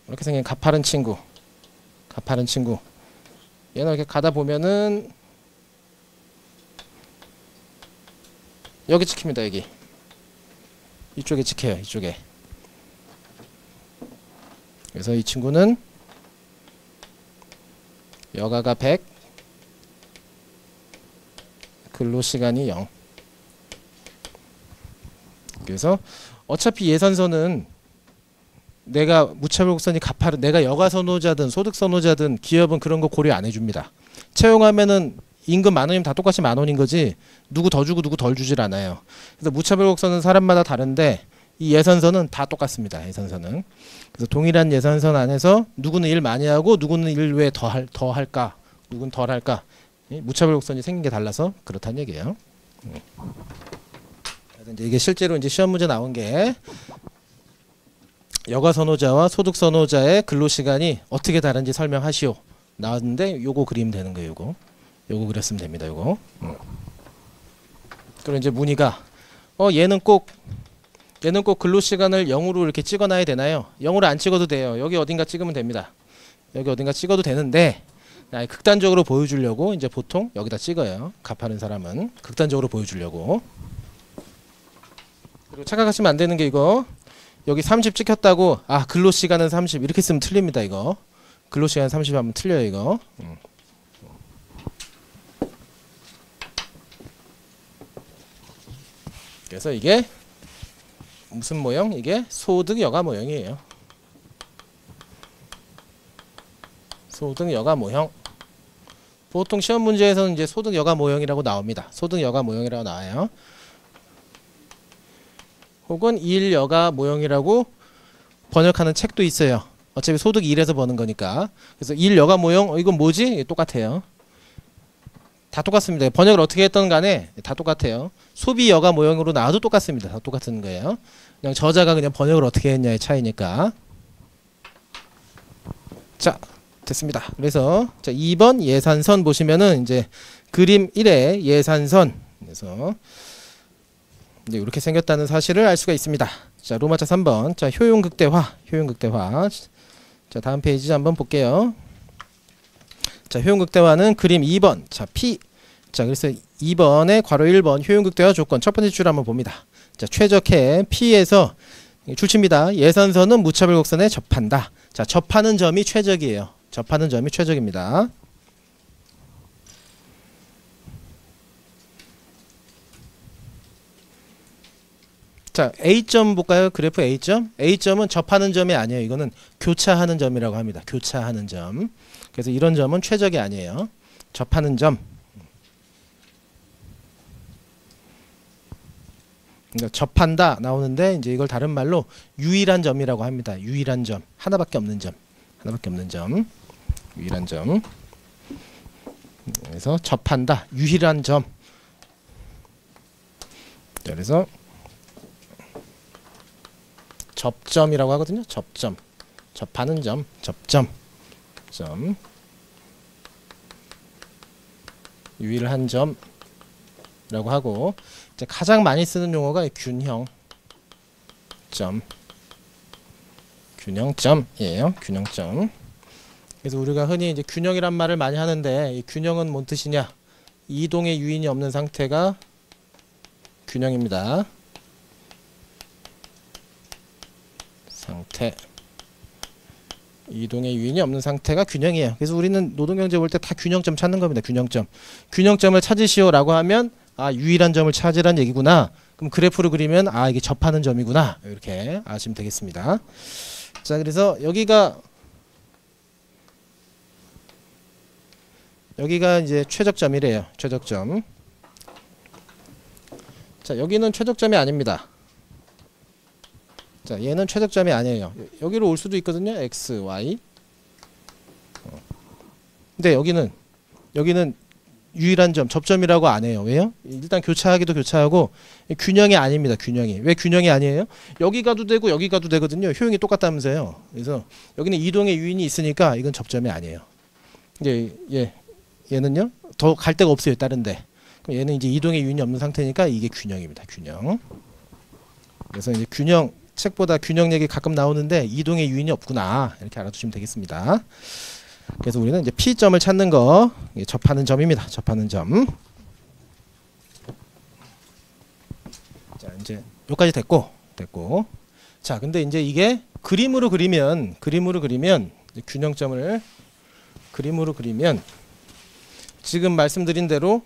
이렇게 생긴 가파른 친구. 얘는 이렇게 가다 보면은 여기 찍힙니다. 여기. 이쪽에 찍혀요. 이쪽에. 그래서 이 친구는 여가가 100, 근로시간이 0. 그래서 어차피 예산선은 내가 무차별 곡선이 가파른, 내가 여가 선호자든 소득 선호자든 기업은 그런 거 고려 안 해줍니다. 채용하면은 임금 10,000원이면 다 똑같이 10,000원인 거지 누구 더 주고 누구 덜 주질 않아요. 그래서 무차별 곡선은 사람마다 다른데 이 예산선은 다 똑같습니다. 예산선은. 그래서 동일한 예산선 안에서 누구는 일 많이 하고 누구는 일 왜 더 할까? 누구는 덜 할까? 무차별 곡선이 생긴 게 달라서 그렇다는 얘기예요. 이제 이게 실제로 이제 시험 문제 나온 게 여가 선호자와 소득 선호자의 근로 시간이 어떻게 다른지 설명하시오. 나왔는데 요거 그리면 되는 거예요. 요거 그렸으면 됩니다. 요거. 그리고 이제 문의가 얘는 꼭 근로 시간을 0으로 이렇게 찍어놔야 되나요? 0으로 안 찍어도 돼요. 여기 어딘가 찍으면 됩니다. 여기 어딘가 찍어도 되는데 극단적으로 보여주려고 이제 보통 여기다 찍어요. 갚하는 사람은 극단적으로 보여주려고. 그리고 착각하시면 안 되는 게 이거 여기 30 찍혔다고 근로 시간은 30 이렇게 쓰면 틀립니다. 이거 근로 시간 30 하면 틀려요. 이거. 그래서 이게 무슨 모형? 이게 소득 여가 모형이에요. 소득 여가 모형. 보통 시험 문제에서는 이제 소득 여가 모형이라고 나옵니다. 소득 여가 모형이라고 나와요. 혹은 일 여가 모형이라고 번역하는 책도 있어요. 어차피 소득 1에서 버는 거니까. 그래서 일 여가 모형 이건 뭐지? 똑같아요. 다 똑같습니다. 번역을 어떻게 했던 간에 다 똑같아요. 소비 여가 모형으로 나와도 똑같습니다. 다 똑같은 거예요. 그냥 저자가 그냥 번역을 어떻게 했냐의 차이니까. 자, 됐습니다. 그래서 자, 2번 예산선 보시면은 이제 그림 1의 예산선. 그래서 이제 이렇게 생겼다는 사실을 알 수가 있습니다. 자, 로마자 3번. 자, 효용극대화. 자, 다음 페이지 한번 볼게요. 자, 효용극대화는 그림 2번. 자, P. 자, 그래서 2번에 괄호 1번 효용극대화 조건 첫 번째 줄 한번 봅니다. 자, 최적해 P에서 출치입니다. 예산선은 무차별 곡선에 접한다. 자, 접하는 점이 최적이에요. 접하는 점이 최적입니다. 자, A점 볼까요? 그래프 A점. A점은 접하는 점이 아니에요. 이거는 교차하는 점이라고 합니다. 교차하는 점. 그래서 이런 점은 최적이 아니에요. 접하는 점. 그러니까 접한다 나오는데 이제 이걸 다른 말로 유일한 점이라고 합니다. 유일한 점. 하나밖에 없는 점. 하나밖에 없는 점. 유일한 점. 그래서 접한다. 유일한 점. 그래서 접점이라고 하거든요. 접점. 접하는 점. 접점. 점. 유일한 점이라고 하고 이제 가장 많이 쓰는 용어가 균형 점. 균형점이에요. 균형점. 그래서 우리가 흔히 이제 균형이란 말을 많이 하는데 이 균형은 뭔 뜻이냐? 이동의 유인이 없는 상태가 균형입니다. 상태. 이동의 유인이 없는 상태가 균형이에요. 그래서 우리는 노동경제 볼 때 다 균형점 찾는 겁니다. 균형점. 균형점을 찾으시오라고 하면 유일한 점을 찾으란 얘기구나. 그럼 그래프로 그리면 이게 접하는 점이구나. 이렇게 아시면 되겠습니다. 자, 그래서 여기가 이제 최적점이래요. 최적점. 자, 여기는 최적점이 아닙니다. 자, 얘는 최적점이 아니에요. 여기로 올 수도 있거든요. x, y. 근데 여기는 유일한 점, 접점이라고 안 해요. 왜요? 일단 교차하기도 교차하고 균형이 아닙니다. 균형이. 왜 균형이 아니에요? 여기 가도 되고 여기 가도 되거든요. 효용이 똑같다면서요. 그래서 여기는 이동의 유인이 있으니까 이건 접점이 아니에요. 이제 얘는요. 더 갈 데가 없어요. 다른데. 그럼 얘는 이제 이동의 유인이 없는 상태니까 이게 균형입니다. 균형. 그래서 이제 균형 책보다 균형 얘기 가끔 나오는데 이동의 유인이 없구나 이렇게 알아두시면 되겠습니다. 그래서 우리는 이제 P점을 찾는 거 접하는 점입니다. 접하는 점. 자, 이제 여기까지 됐고. 자, 근데 이제 이게 그림으로 그리면 균형점을 그림으로 그리면 지금 말씀드린 대로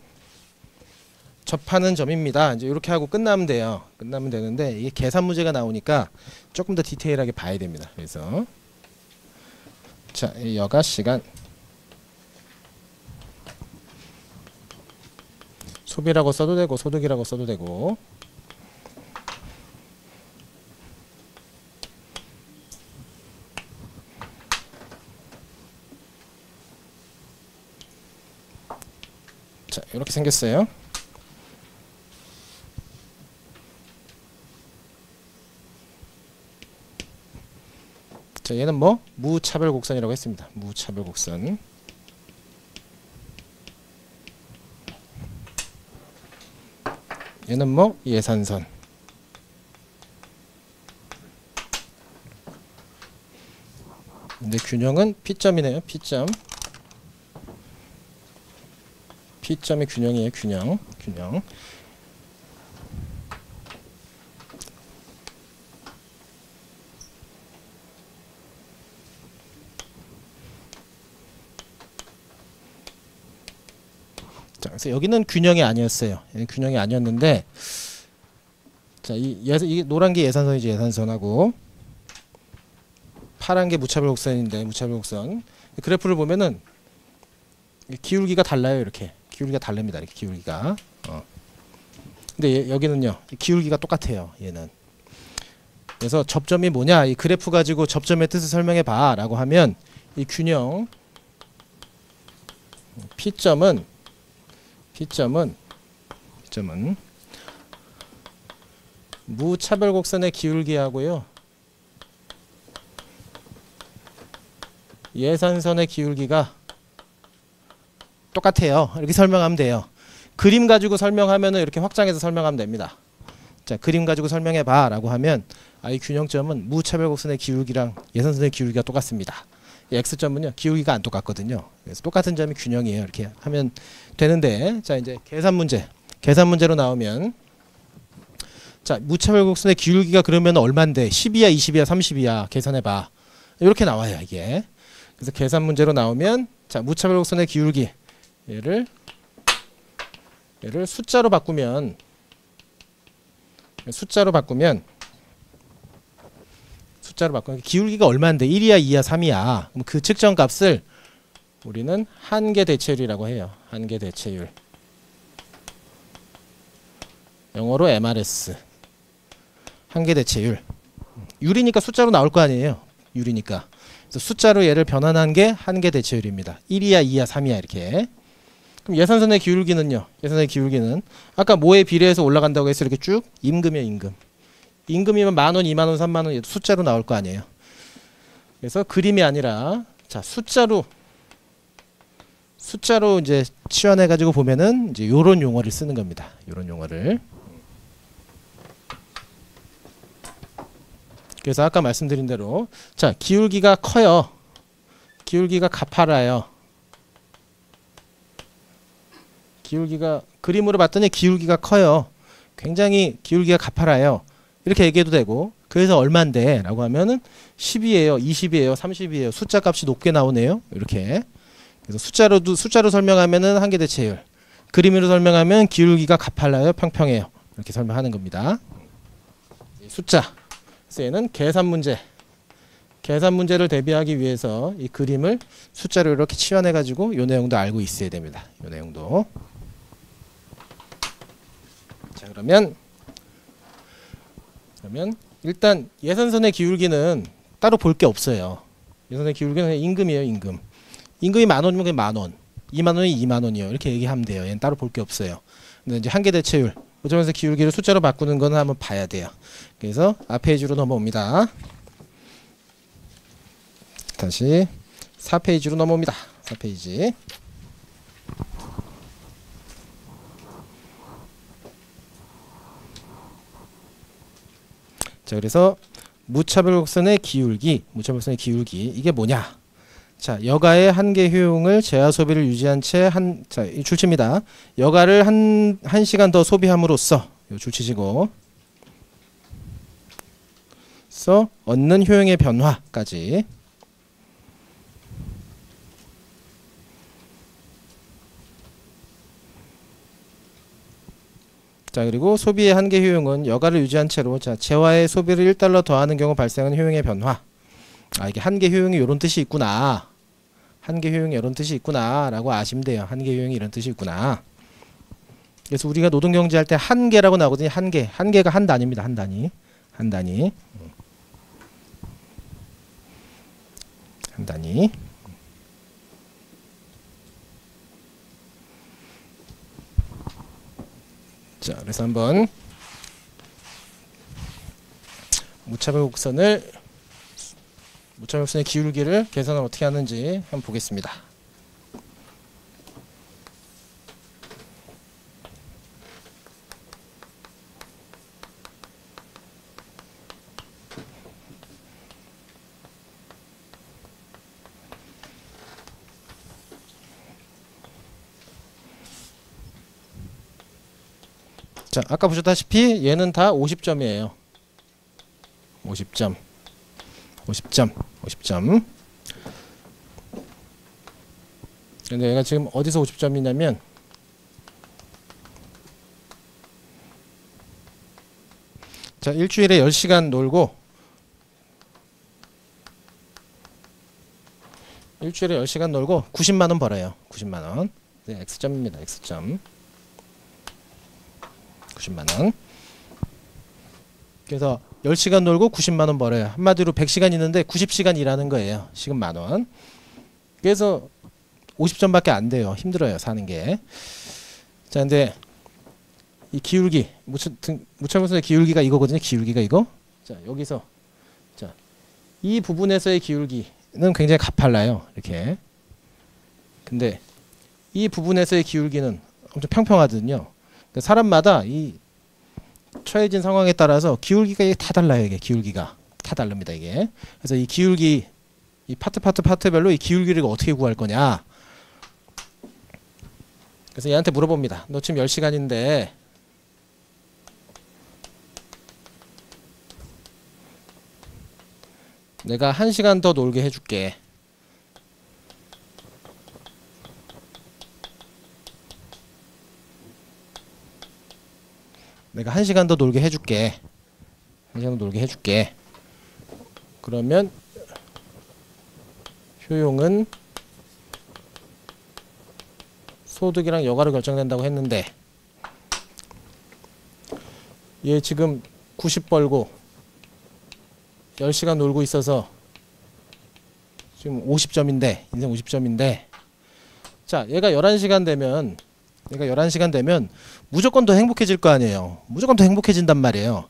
접하는 점입니다. 이제 이렇게 하고 끝나면 돼요. 끝나면 되는데 이게 계산 문제가 나오니까 조금 더 디테일하게 봐야 됩니다. 그래서 자, 이 여가 시간 소비라고 써도 되고 소득이라고 써도 되고 자, 이렇게 생겼어요. 자, 얘는 뭐 무차별 곡선이라고 했습니다. 무차별 곡선. 얘는 뭐 예산선. 근데 균형은 P점이네요. P점. P점이 균형이에요. 균형. 자, 그래서 여기는 균형이 아니었어요. 균형이 아니었는데, 자, 이 노란 게 예산선이지, 예산선하고 파란 게 무차별 곡선인데, 무차별 곡선. 그래프를 보면은 기울기가 달라요. 이렇게 기울기가 다릅니다. 이렇게 기울기가. 근데 여기는요, 기울기가 똑같아요. 얘는. 그래서 접점이 뭐냐? 이 그래프 가지고 접점의 뜻을 설명해 봐라고 하면 이 균형 P점은 무차별 곡선의 기울기하고요, 예산선의 기울기가 똑같아요. 이렇게 설명하면 돼요. 그림 가지고 설명하면은 이렇게 확장해서 설명하면 됩니다. 자, 그림 가지고 설명해 봐라고 하면 이 균형점은 무차별 곡선의 기울기랑 예산선의 기울기가 똑같습니다. 이 x점은요, 기울기가 안 똑같거든요. 그래서 똑같은 점이 균형이에요. 이렇게 하면 되는데, 자, 이제 계산 문제로 나오면, 자, 무차별 곡선의 기울기가 그러면 얼마인데 10이야 20이야 30이야 계산해 봐. 이렇게 나와요, 이게. 그래서 계산 문제로 나오면, 자, 무차별 곡선의 기울기 얘를 숫자로 바꾸면 기울기가 얼마인데 1이야 2야 3이야. 그럼 그 측정 값을 우리는 한계 대체율이라고 해요. 한계 대체율. 영어로 MRS. 한계 대체율. 유리니까 숫자로 나올 거 아니에요. 유리니까. 그래서 숫자로 얘를 변환한 게 한계 대체율입니다. 1이야 2야 3이야 이렇게. 그럼 예산선의 기울기는요. 예산선의 기울기는 아까 뭐에 비례해서 올라간다고 해서 이렇게 쭉 임금이에요. 임금. 임금이면 10,000원, 20,000원, 30,000원 얘도 숫자로 나올 거 아니에요. 그래서 그림이 아니라, 자, 숫자로 이제 치환해 가지고 보면은 이제 요런 용어를 쓰는 겁니다. 요런 용어를. 그래서 아까 말씀드린 대로, 자, 기울기가 커요. 기울기가 가파라요. 기울기가 그림으로 봤더니 기울기가 커요. 굉장히 기울기가 가파라요. 이렇게 얘기해도 되고, 그래서 얼마인데 라고 하면은 10이에요 20이에요 30이에요. 숫자 값이 높게 나오네요. 이렇게. 그래서 숫자로 설명하면은 한계 대체율, 그림으로 설명하면 기울기가 가팔라요 평평해요. 이렇게 설명하는 겁니다. 숫자. 그래서 얘는 계산 문제를 대비하기 위해서 이 그림을 숫자로 이렇게 치환해 가지고 요 내용도 알고 있어야 됩니다. 요 내용도. 자, 그러면 일단 예산선의 기울기는 따로 볼 게 없어요. 예산선의 기울기는 임금이에요. 임금이 10,000원이면 그냥 10,000원, 20,000원이 20,000원이요. 이렇게 얘기하면 돼요. 얘는 따로 볼 게 없어요. 근데 이제 한계 대체율, 고점에서 기울기를 숫자로 바꾸는 거는 한번 봐야 돼요. 그래서 앞 페이지로 넘어옵니다. 다시 4페이지로 넘어옵니다. 4페이지. 자, 그래서 무차별곡선의 기울기 이게 뭐냐? 자, 여가의 한계 효용을 제한 소비를 유지한 채 자, 이 줄치입니다. 여가를 한 시간 더 소비함으로써 요 줄치시고 얻는 효용의 변화까지. 자, 그리고 소비의 한계 효용은 여가를 유지한 채로, 자, 재화의 소비를 1달러 더하는 경우 발생하는 효용의 변화. 아, 이게 한계 효용이 이런 뜻이 있구나. 한계 효용이 이런 뜻이 있구나 라고 아시면 돼요. 한계 효용이 이런 뜻이 있구나. 그래서 우리가 노동경제할 때 한계라고 나오거든요. 한계가 한 단위입니다. 한 단위. 한 단위. 한 단위. 자, 그래서 한번 무차별 곡선의 기울기를 계산을 어떻게 하는지 한번 보겠습니다. 자, 아까 보셨다시피 얘는 다 50점이에요. 50점. 50점. 50점. 근데 얘가 지금 어디서 50점이냐면 자, 일주일에 10시간 놀고 일주일에 10시간 놀고 90만 원 벌어요. 90만 원. 네, X점입니다. X점. 90만 원. 그래서 10시간 놀고 90만 원 벌어요. 한마디로 100시간 있는데 90시간 일하는 거예요. 시급 만 원. 그래서 50점밖에 안 돼요. 힘들어요, 사는 게. 자, 근데 이 기울기, 무차별선의 기울기가 이거거든요. 기울기가 이거. 자, 여기서 자, 이 부분에서의 기울기는 굉장히 가팔라요. 이렇게. 근데 이 부분에서의 기울기는 엄청 평평하거든요. 사람마다 이 처해진 상황에 따라서 기울기가 이게 다 달라요. 이게 기울기가 다 다릅니다. 이게. 그래서 이 기울기, 이 파트별로 이 기울기를 어떻게 구할 거냐. 그래서 얘한테 물어봅니다. 너 지금 10시간인데 내가 1시간 더 놀게 해줄게. 내가 1시간 더 놀게 해줄게. 1시간 더 놀게 해줄게. 그러면 효용은 소득이랑 여가로 결정된다고 했는데 얘 지금 90 벌고 10시간 놀고 있어서 지금 50점인데 인생 50점인데 자, 얘가 11시간 되면 무조건 더 행복해질 거 아니에요. 무조건 더 행복해진단 말이에요.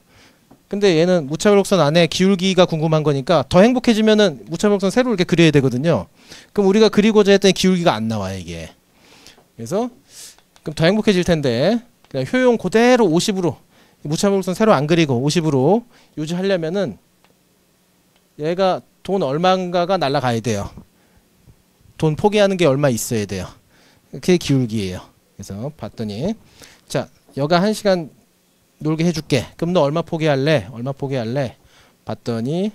근데 얘는 무차별곡선 안에 기울기가 궁금한 거니까 더 행복해지면은 무차별곡선 새로 이렇게 그려야 되거든요. 그럼 우리가 그리고자 했던 기울기가 안 나와요, 이게. 그래서 그럼 더 행복해질 텐데 그냥 효용 그대로 50으로 무차별곡선 새로 안 그리고 50으로 유지하려면은 얘가 돈 얼마인가가 날라가야 돼요. 돈 포기하는 게 얼마 있어야 돼요. 그게 기울기예요. 그래서 봤더니 자, 여가 1시간 놀게 해줄게. 그럼 너 얼마 포기할래? 얼마 포기할래? 봤더니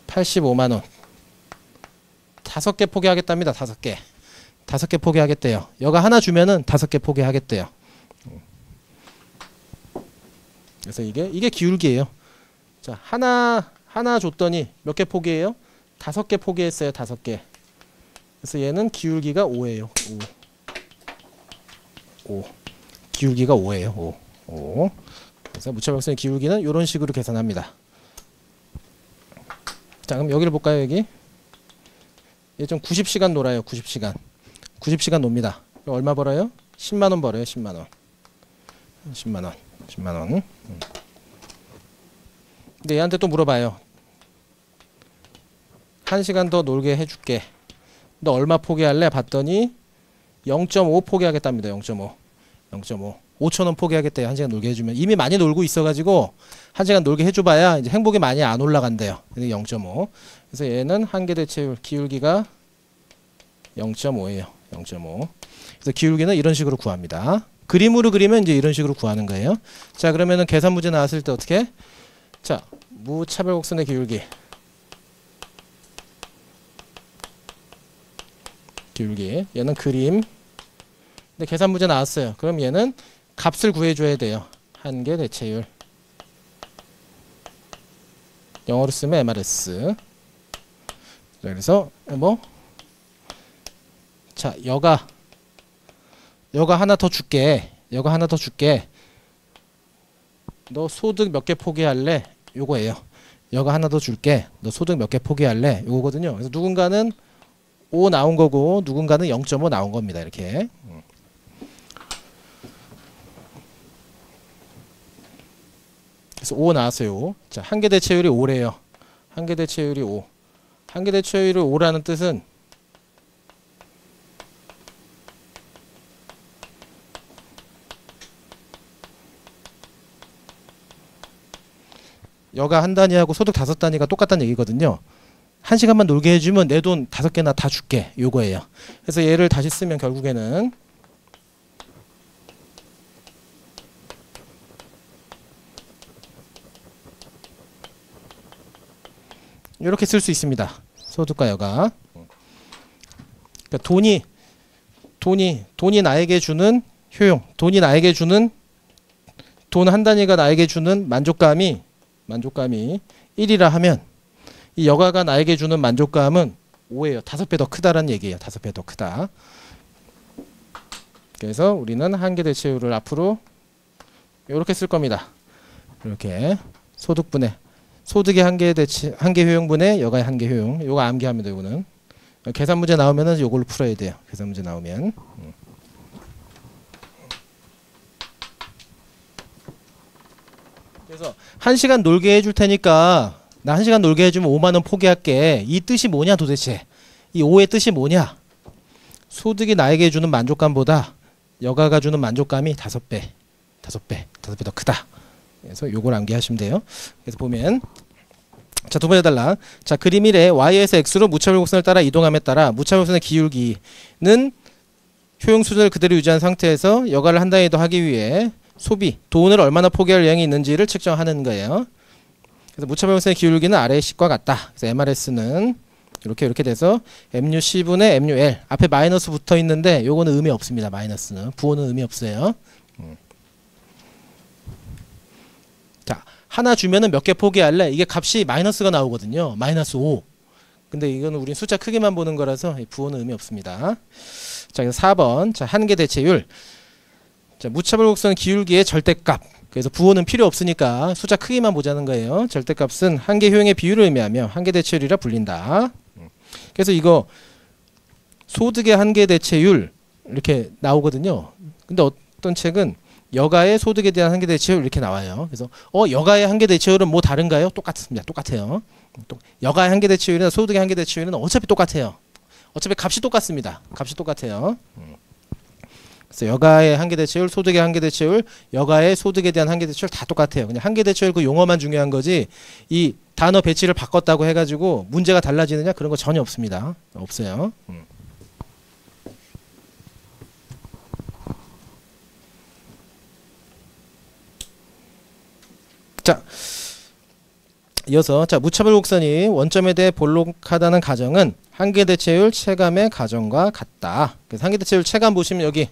85만 원. 5개 포기하겠답니다. 5개. 5개 포기하겠대요. 여가 하나 주면은 5개 포기하겠대요. 그래서 이게 기울기예요. 자, 하나 줬더니 몇 개 포기해요? 5개 포기했어요. 5개. 그래서 얘는 기울기가 5예요. 5. 기울기가 5예요. 5. 그래서 무차별곡선의 기울기는 이런 식으로 계산합니다. 자, 그럼 여기를 볼까요? 여기. 얘 좀 90시간 놀아요. 90시간. 90시간 놉니다. 얼마 벌어요? 10만 원 벌어요. 10만 원. 10만 원. 10만 원. 근데 얘한테 또 물어봐요. 1시간 더 놀게 해줄게. 너 얼마 포기할래? 봤더니 0.5 포기하겠답니다. 0.5. 5,000원 포기하겠대요. 1시간 놀게 해주면. 이미 많이 놀고 있어가지고 1시간 놀게 해줘봐야 이제 행복이 많이 안 올라간대요. 0.5. 그래서 얘는 한계대체율 기울기가 0.5예요. 0.5. 그래서 기울기는 이런 식으로 구합니다. 그림으로 그리면 이제 이런 식으로 구하는 거예요. 자, 그러면은 계산 문제 나왔을 때 어떻게? 자, 무차별곡선의 기울기. 얘는 그림. 근데 계산 문제 나왔어요. 그럼 얘는 값을 구해줘야 돼요. 한계 대체율. 영어로 쓰면 MRS. 그래서 뭐 자, 여가 하나 더 줄게. 여가 하나 더 줄게. 너 소득 몇 개 포기할래? 요거예요. 여가 하나 더 줄게. 너 소득 몇 개 포기할래? 요거거든요. 그래서 누군가는 5 나온 거고 누군가는 0.5 나온 겁니다. 이렇게. 그래서 5 나왔어요. 자, 한계 대체율이 5래요. 한계 대체율이 5. 한계 대체율이 5라는 뜻은 여가 한 단위하고 소득 5단위가 똑같다는 얘기거든요. 1시간만 놀게 해주면 내 돈 5개나 다 줄게. 요거예요. 그래서 얘를 다시 쓰면 결국에는 이렇게 쓸 수 있습니다. 소득과 여가. 그러니까 돈이 나에게 주는 효용, 돈이 나에게 주는 돈 한 단위가 나에게 주는 만족감이 1이라 하면 이 여가가 나에게 주는 만족감은 5예요. 5배 더 크다라는 얘기예요. 5배 더 크다. 그래서 우리는 한계 대체율을 앞으로 이렇게 쓸 겁니다. 이렇게 소득분의 소득의 한계 효용분의 여가의 한계 효용. 요거 암기합니다. 요거는 계산 문제 나오면은 요걸로 풀어야 돼요. 계산 문제 나오면. 그래서 1시간 놀게 해줄 테니까 나 1시간 놀게 해주면 5만 원 포기할게. 이 뜻이 뭐냐 도대체? 이 5의 뜻이 뭐냐? 소득이 나에게 주는 만족감보다 여가가 주는 만족감이 5배 더 크다. 그래서 요걸 암기하시면 돼요. 그래서 보면 자, 두 번째 달라. 자, 그림 1에 y에서 x로 무차별 곡선을 따라 이동함에 따라 무차별 곡선의 기울기는 효용 수준을 그대로 유지한 상태에서 여가를 한 단위 더 하기 위해 소비, 돈을 얼마나 포기할 여행이 있는지를 측정하는 거예요. 그래서 무차별 곡선의 기울기는 아래의 식과 같다. 그래서 MRS는 이렇게 돼서 MUC분의 MUL 앞에 마이너스 붙어 있는데 요거는 의미 없습니다. 마이너스는 부호는 의미 없어요. 자, 하나 주면은 몇 개 포기할래? 이게 값이 마이너스가 나오거든요. 마이너스 5. 근데 이거는 우린 숫자 크기만 보는 거라서 부호는 의미 없습니다. 자, 그래서 4번. 자, 한계 대체율. 자, 무차별 곡선 기울기의 절대값. 그래서 부호는 필요 없으니까 숫자 크기만 보자는 거예요. 절대값은 한계 효용의 비율을 의미하며 한계 대체율이라 불린다. 그래서 이거 소득의 한계 대체율 이렇게 나오거든요. 근데 어떤 책은 여가의 소득에 대한 한계 대체율 이렇게 나와요. 그래서 여가의 한계 대체율은 뭐 다른가요? 똑같습니다. 똑같아요. 여가의 한계 대체율이나 소득의 한계 대체율은 어차피 똑같아요. 어차피 값이 똑같습니다. 값이 똑같아요. 그래서 여가의 한계 대체율, 소득의 한계 대체율, 여가의 소득에 대한 한계 대체율 다 똑같아요. 그냥 한계 대체율 그 용어만 중요한 거지 이 단어 배치를 바꿨다고 해가지고 문제가 달라지느냐 그런 거 전혀 없습니다. 없어요. 자, 이어서 자, 무차별 곡선이 원점에 대해 볼록하다는 가정은 한계 대체율 체감의 가정과 같다. 그래서 한계 대체율 체감 보시면 여기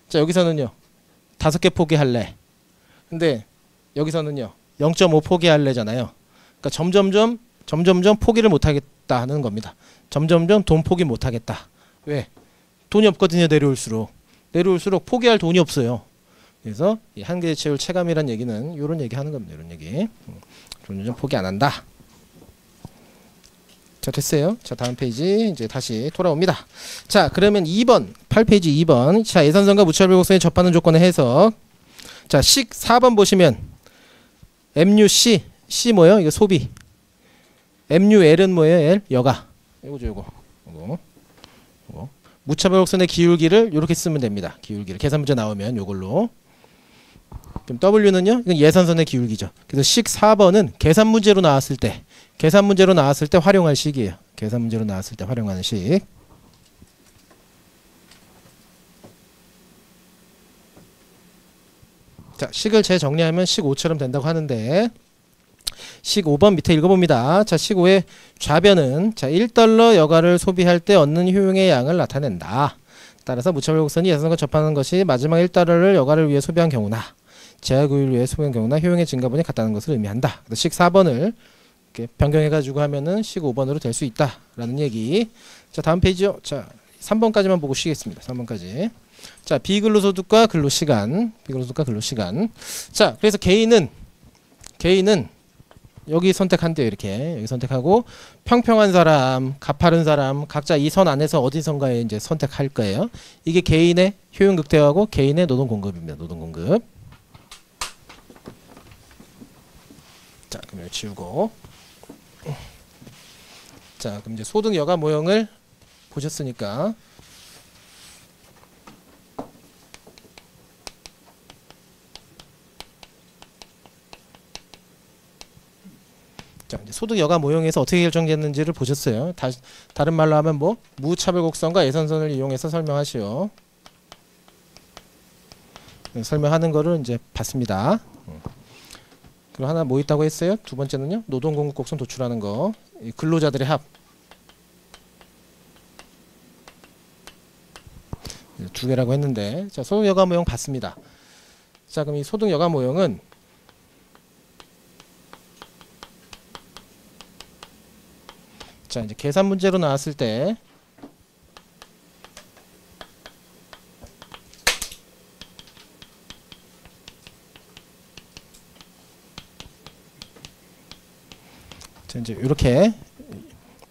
자, 여기서는요 5개 포기할래. 근데 여기서는요 0.5 포기할래잖아요. 그러니까 점점점 포기를 못하겠다 하는 겁니다. 점점점 돈 포기 못하겠다. 왜? 돈이 없거든요. 내려올수록 포기할 돈이 없어요. 그래서 이 한계 대체율 체감이란 얘기는 이런 얘기 하는 겁니다. 이런 얘기. 점점 포기 안 한다. 자, 됐어요. 자, 다음 페이지 이제 다시 돌아옵니다. 자, 그러면 2번 8페이지 2번. 자, 예산선과 무차별 곡선에 접하는 조건의 해석. 자, 식 4번 보시면 MUC C 뭐예요? 이거 소비. MUL은 뭐예요? L 여가. 요거. 무차별 곡선의 기울기를 이렇게 쓰면 됩니다. 기울기를 계산 문제 나오면 요걸로. 그럼 W는요? 이건 예산선의 기울기죠. 그래서 식 4번은 계산 문제로 나왔을 때 활용할 식이에요. 계산 문제로 나왔을 때 활용하는 식. 자, 식을 재정리하면 식 5처럼 된다고 하는데 식 5번 밑에 읽어봅니다. 자, 식 5의 좌변은 자, $1 여가를 소비할 때 얻는 효용의 양을 나타낸다. 따라서 무차별 곡선이 예선선과 접하는 것이 마지막 1달러를 여가를 위해 소비한 경우나 재활구입을 위해 소비한 경우나 효용의 증가분이 같다는 것을 의미한다. 그래서 식 4번을 이렇게 변경해가지고 하면은 식 5번으로 될 수 있다라는 얘기. 자, 다음 페이지요. 자, 3번까지만 보고 쉬겠습니다. 3번까지. 자, 비근로소득과 근로시간. 비근로소득과 근로시간. 자, 그래서 개인은 여기 선택한대요. 이렇게 여기 선택하고 평평한 사람, 가파른 사람 각자 이 선 안에서 어디선가에 이제 선택할 거예요. 이게 개인의 효용 극대화하고 개인의 노동 공급입니다. 노동 공급. 자, 그럼 여기 지우고. 자, 그럼 이제 소득 여가 모형을 보셨으니까 자, 이제 소득 여가 모형에서 어떻게 결정됐는지를 보셨어요. 다른 말로 하면 뭐 무차별 곡선과 예선선을 이용해서 설명하시오. 설명하는 거를 이제 봤습니다. 그리고 하나 뭐 있다고 했어요? 두 번째는요. 노동 공급 곡선 도출하는 거. 근로자들의 합. 두 개라고 했는데 자, 소득 여가 모형 봤습니다. 자, 그럼 이 소득 여가 모형은 자, 이제 계산 문제로 나왔을 때 자, 이제 이렇게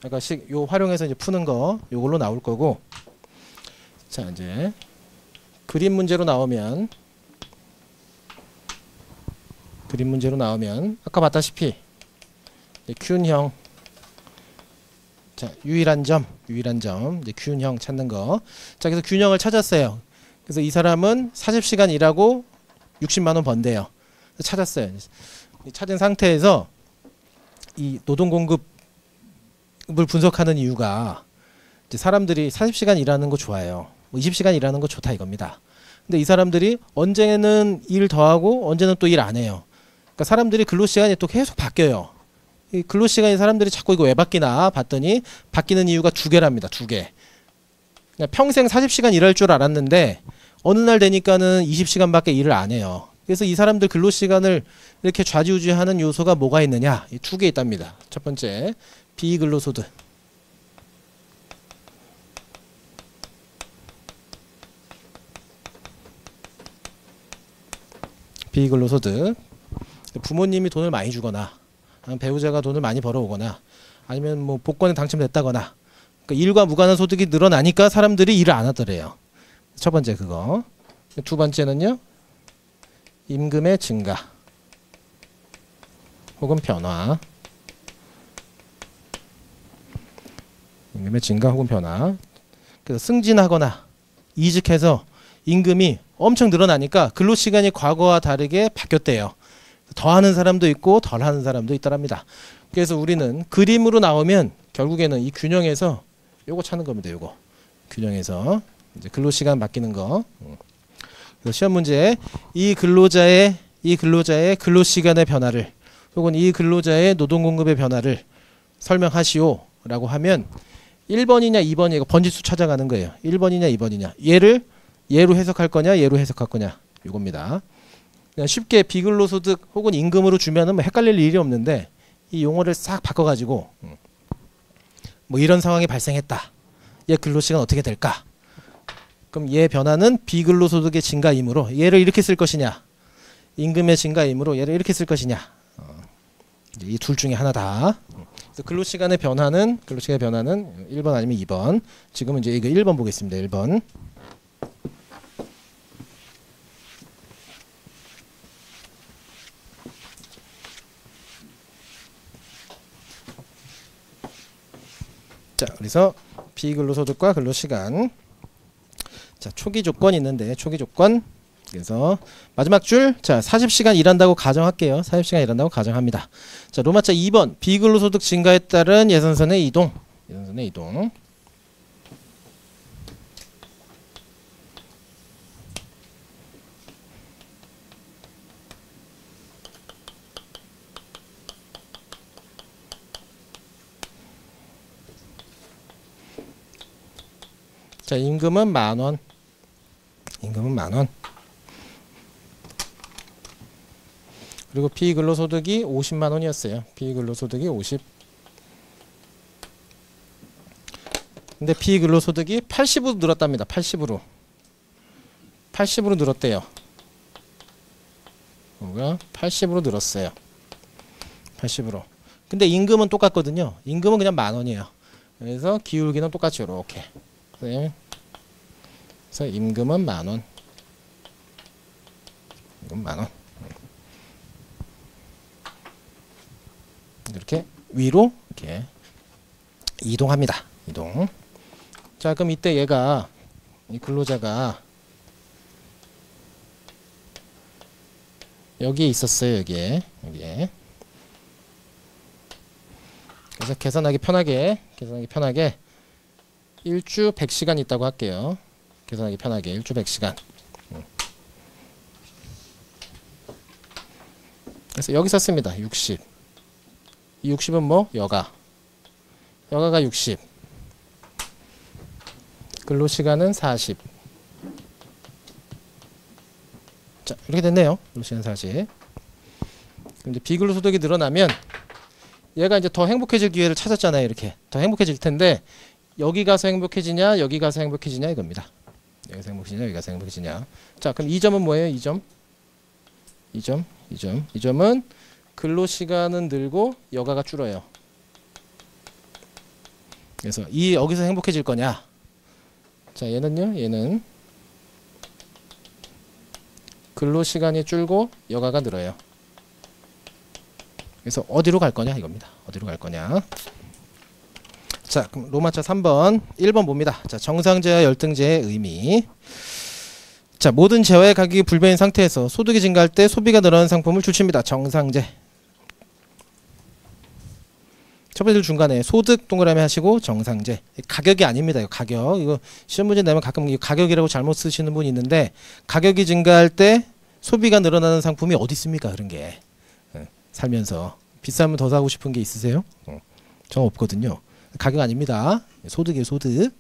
약간씩 요 활용해서 이제 푸는 거 요걸로 나올 거고 자, 이제 그림 문제로 나오면 아까 봤다시피 균형 자, 유일한 점 이제 균형 찾는 거. 자, 그래서 균형을 찾았어요. 그래서 이 사람은 40시간 일하고 60만 원 번대요. 찾았어요. 찾은 상태에서 이 노동 공급을 분석하는 이유가 이제 사람들이 40시간 일하는 거 좋아해요. 뭐 20시간 일하는 거 좋다 이겁니다. 근데 이 사람들이 언제는 일 더하고 언제는 또 일 안 해요. 그러니까 사람들이 근로시간이 또 계속 바뀌어요. 이 근로시간이 사람들이 자꾸 이거 왜 바뀌나 봤더니 바뀌는 이유가 두 개랍니다. 두 개. 그냥 평생 40시간 일할 줄 알았는데 어느 날 되니까는 20시간밖에 일을 안 해요. 그래서 이 사람들 근로시간을 이렇게 좌지우지하는 요소가 뭐가 있느냐? 이 두 개 있답니다. 첫 번째, 비근로소득. 비근로소득. 부모님이 돈을 많이 주거나 배우자가 돈을 많이 벌어오거나 아니면 뭐 복권에 당첨됐다거나 그러니까 일과 무관한 소득이 늘어나니까 사람들이 일을 안 하더래요. 첫 번째 그거. 두 번째는요. 임금의 증가 혹은 변화. 임금의 증가 혹은 변화. 그래서 승진하거나 이직해서 임금이 엄청 늘어나니까 근로시간이 과거와 다르게 바뀌었대요. 더 하는 사람도 있고 덜 하는 사람도 있더랍니다. 그래서 우리는 그림으로 나오면 결국에는 이 균형에서 요거 찾는 겁니다. 요거 균형에서 이제 근로시간 바뀌는 거. 그래서 시험 문제에 이 근로자의 근로시간의 변화를 혹은 이 근로자의 노동공급의 변화를 설명하시오 라고 하면 1번이냐 2번이냐 이거 번지수 찾아가는 거예요. 1번이냐 2번이냐 얘로 해석할 거냐 얘로 해석할 거냐 이겁니다. 그냥 쉽게 비근로소득 혹은 임금으로 주면은 뭐 헷갈릴 일이 없는데 이 용어를 싹 바꿔가지고 뭐 이런 상황이 발생했다. 얘 근로시간 어떻게 될까? 그럼 얘 변화는 비근로소득의 증가이므로 얘를 이렇게 쓸 것이냐 임금의 증가이므로 얘를 이렇게 쓸 것이냐 이 둘 중에 하나다. 그래서 근로시간의 변화는 1번 아니면 2번. 지금은 이제 이거 1번 보겠습니다. 1번. 자, 그래서 비근로소득과 근로시간. 자, 초기 조건이 있는데 초기 조건. 그래서 마지막 줄. 자, 40시간 일한다고 가정할게요. 40시간 일한다고 가정합니다. 자, 로마자 2번. 비근로소득 증가에 따른 예선선의 이동. 예선선의 이동. 자, 임금은 10,000원. 임금은 10,000원. 그리고 비근로소득이 50만 원이었어요. 비근로소득이 50. 근데 비근로소득이 80으로 늘었답니다. 80으로. 80으로 늘었대요. 뭐가 80으로 늘었어요. 80으로. 근데 임금은 똑같거든요. 임금은 그냥 10,000원이에요. 그래서 기울기는 똑같이 이렇게. 네. 그래서 임금은 10,000원. 임금 10,000원. 이렇게 위로 이렇게 이동합니다. 이동. 자, 그럼 이때 얘가 이 근로자가 여기에 있었어요. 여기에. 그래서 계산하기 편하게 일주 100시간 있다고 할게요. 계산하기 편하게 일주 100시간. 그래서 여기 썼습니다. 60. 이 60은 뭐? 여가가 60. 근로시간은 40. 자, 이렇게 됐네요. 근로시간 40. 그럼 이제 비근로소득이 늘어나면 얘가 이제 더 행복해질 기회를 찾았잖아요. 이렇게 더 행복해질 텐데 여기 가서 행복해지냐, 여기 가서 행복해지냐 이겁니다. 여기서 행복해지냐, 여기 가서 행복해지냐. 자, 그럼 이 점은 뭐예요? 이 점은 근로시간은 늘고 여가가 줄어요. 그래서 여기서 행복해질 거냐? 자, 얘는 근로시간이 줄고 여가가 늘어요. 그래서 어디로 갈 거냐 이겁니다. 어디로 갈 거냐. 자, 그럼 로마자 3번, 1번 봅니다. 자, 정상제와 열등제의 의미. 자, 모든 재화의 가격이 불변인 상태에서 소득이 증가할 때 소비가 늘어나는 상품을 출시합니다. 정상제. 첫 번째 중간에 소득 동그라미 하시고 정상제. 가격이 아닙니다. 이거 가격. 이거 시험 문제 내면 가끔 가격이라고 잘못 쓰시는 분이 있는데 가격이 증가할 때 소비가 늘어나는 상품이 어디 있습니까? 그런 게. 살면서 비싸면 더 사고 싶은 게 있으세요? 저 없거든요. 가격 아닙니다. 소득이에요. 소득.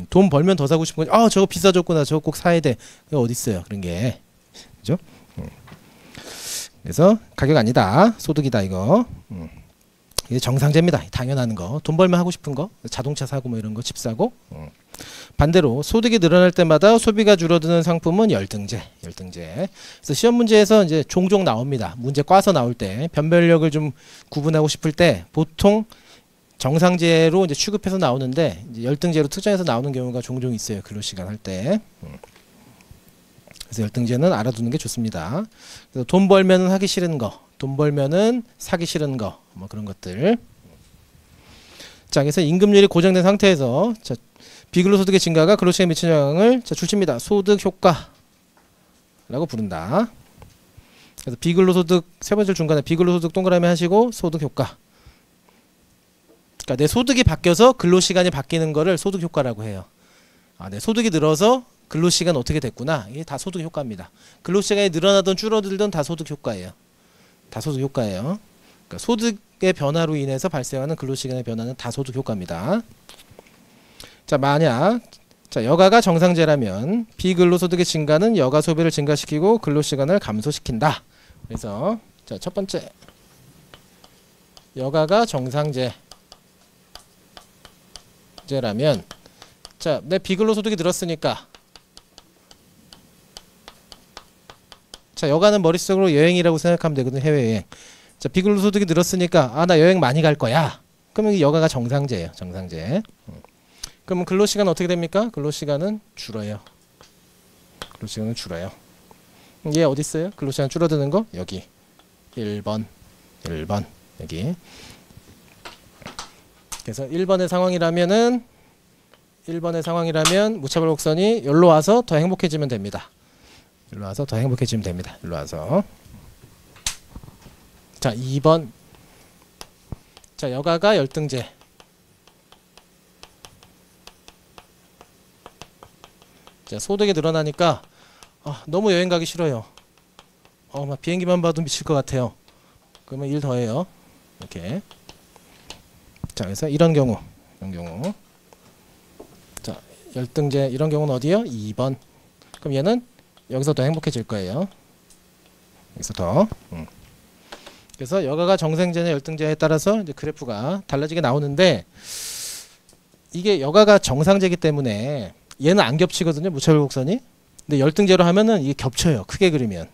돈 벌면 더 사고 싶은 거. 저거 비싸졌구나. 저거 꼭 사야 돼. 그거 어디 있어요? 그런 게. 그죠? 그래서 가격 아니다. 소득이다 이거. 이게 정상제입니다. 당연한 거. 돈 벌면 하고 싶은 거. 자동차 사고 뭐 이런 거, 집 사고. 반대로 소득이 늘어날 때마다 소비가 줄어드는 상품은 열등제. 그래서 시험 문제에서 이제 종종 나옵니다. 문제 꽈서 나올 때 변별력을 좀 구분하고 싶을 때 보통 정상제로 이제 취급해서 나오는데 이제 열등제로 특정해서 나오는 경우가 종종 있어요. 근로시간 할 때. 그래서 열등제는 알아두는 게 좋습니다. 그래서 돈 벌면은 하기 싫은 거, 돈 벌면은 사기 싫은 거, 뭐 그런 것들. 자, 그래서 임금률이 고정된 상태에서 자, 비근로소득의 증가가 근로시간에 미치는 영향을 줄칩니다. 소득 효과라고 부른다. 그래서 비근로소득 세 번째 중간에 비근로소득 동그라미 하시고 소득 효과. 그러니까 내 소득이 바뀌어서 근로시간이 바뀌는 거를 소득 효과라고 해요. 내 소득이 늘어서 근로시간 어떻게 됐구나. 이게 다 소득 효과입니다. 근로시간이 늘어나든 줄어들든 다 소득 효과예요. 다 소득 효과예요. 그러니까 소득의 변화로 인해서 발생하는 근로시간의 변화는 다 소득 효과입니다. 자, 만약 여가가 정상제라면 비근로소득의 증가는 여가 소비를 증가시키고 근로시간을 감소시킨다. 그래서 자, 첫 번째 여가가 정상제라면 자, 내 비근로소득이 늘었으니까 자, 여가는 머릿속으로 여행이라고 생각하면 되거든. 해외여행. 자, 비근로소득이 늘었으니까 나 여행 많이 갈 거야. 그러면 여가가 정상제예요. 정상제. 그러면 근로시간 어떻게 됩니까? 근로시간은 줄어요. 근로시간은 줄어요. 얘 어디 있어요? 근로시간 줄어드는 거? 여기 1번 여기. 그래서 1번의 상황이라면 무차별 곡선이 여기로 와서 더 행복해지면 됩니다. 일로 와서 더 행복해지면 됩니다. 일로 와서. 자, 2번. 자, 여가가 열등제. 자, 소득이 늘어나니까 너무 여행 가기 싫어요. 막 비행기만 봐도 미칠 것 같아요. 그러면 1 더해요. 이렇게. 자, 그래서 이런 경우. 자, 열등제 이런 경우는 어디요? 2번. 그럼 얘는 여기서 더 행복해질 거예요. 여기서 더. 그래서 여가가 정상제냐 열등제에 따라서 이제 그래프가 달라지게 나오는데 이게 여가가 정상제이기 때문에 얘는 안 겹치거든요. 무차별곡선이. 근데 열등제로 하면은 이게 겹쳐요. 크게 그리면.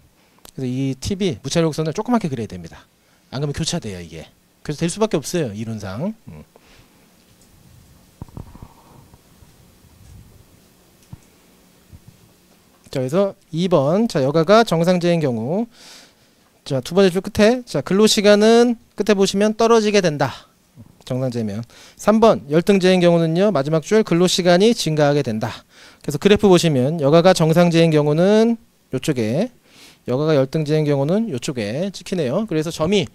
그래서 이 팁이 무차별곡선을 조그맣게 그려야 됩니다. 안 그러면 교차돼요 이게. 그래서 될 수밖에 없어요 이론상. 자, 그래서 2번. 자, 여가가 정상제인 경우. 자, 두 번째 줄 끝에. 자, 근로시간은 끝에 보시면 떨어지게 된다. 정상제면. 3번. 열등제인 경우는요. 마지막 줄 근로시간이 증가하게 된다. 그래서 그래프 보시면 여가가 정상제인 경우는 요쪽에, 여가가 열등제인 경우는 요쪽에 찍히네요. 그래서 점이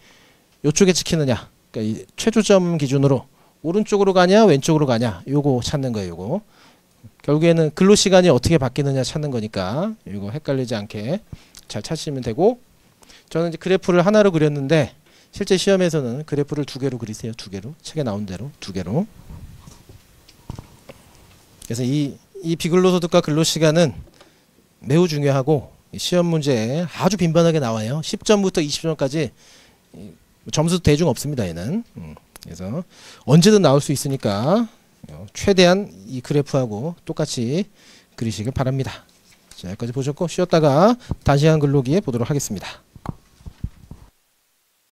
요쪽에 찍히느냐. 그러니까 이 최저점 기준으로 오른쪽으로 가냐, 왼쪽으로 가냐. 요거 찾는 거예요, 요거. 결국에는 근로시간이 어떻게 바뀌느냐 찾는 거니까 이거 헷갈리지 않게 잘 찾으시면 되고, 저는 이제 그래프를 하나로 그렸는데 실제 시험에서는 그래프를 두 개로 그리세요. 두 개로. 책에 나온 대로 두 개로. 그래서 이 비근로소득과 근로시간은 매우 중요하고 시험 문제에 아주 빈번하게 나와요. 10점부터 20점까지 점수 대중 없습니다. 얘는. 그래서 언제든 나올 수 있으니까 최대한 이 그래프하고 똑같이 그리시길 바랍니다. 자, 여기까지 보셨고 쉬었다가 단시간 근로기에 보도록 하겠습니다.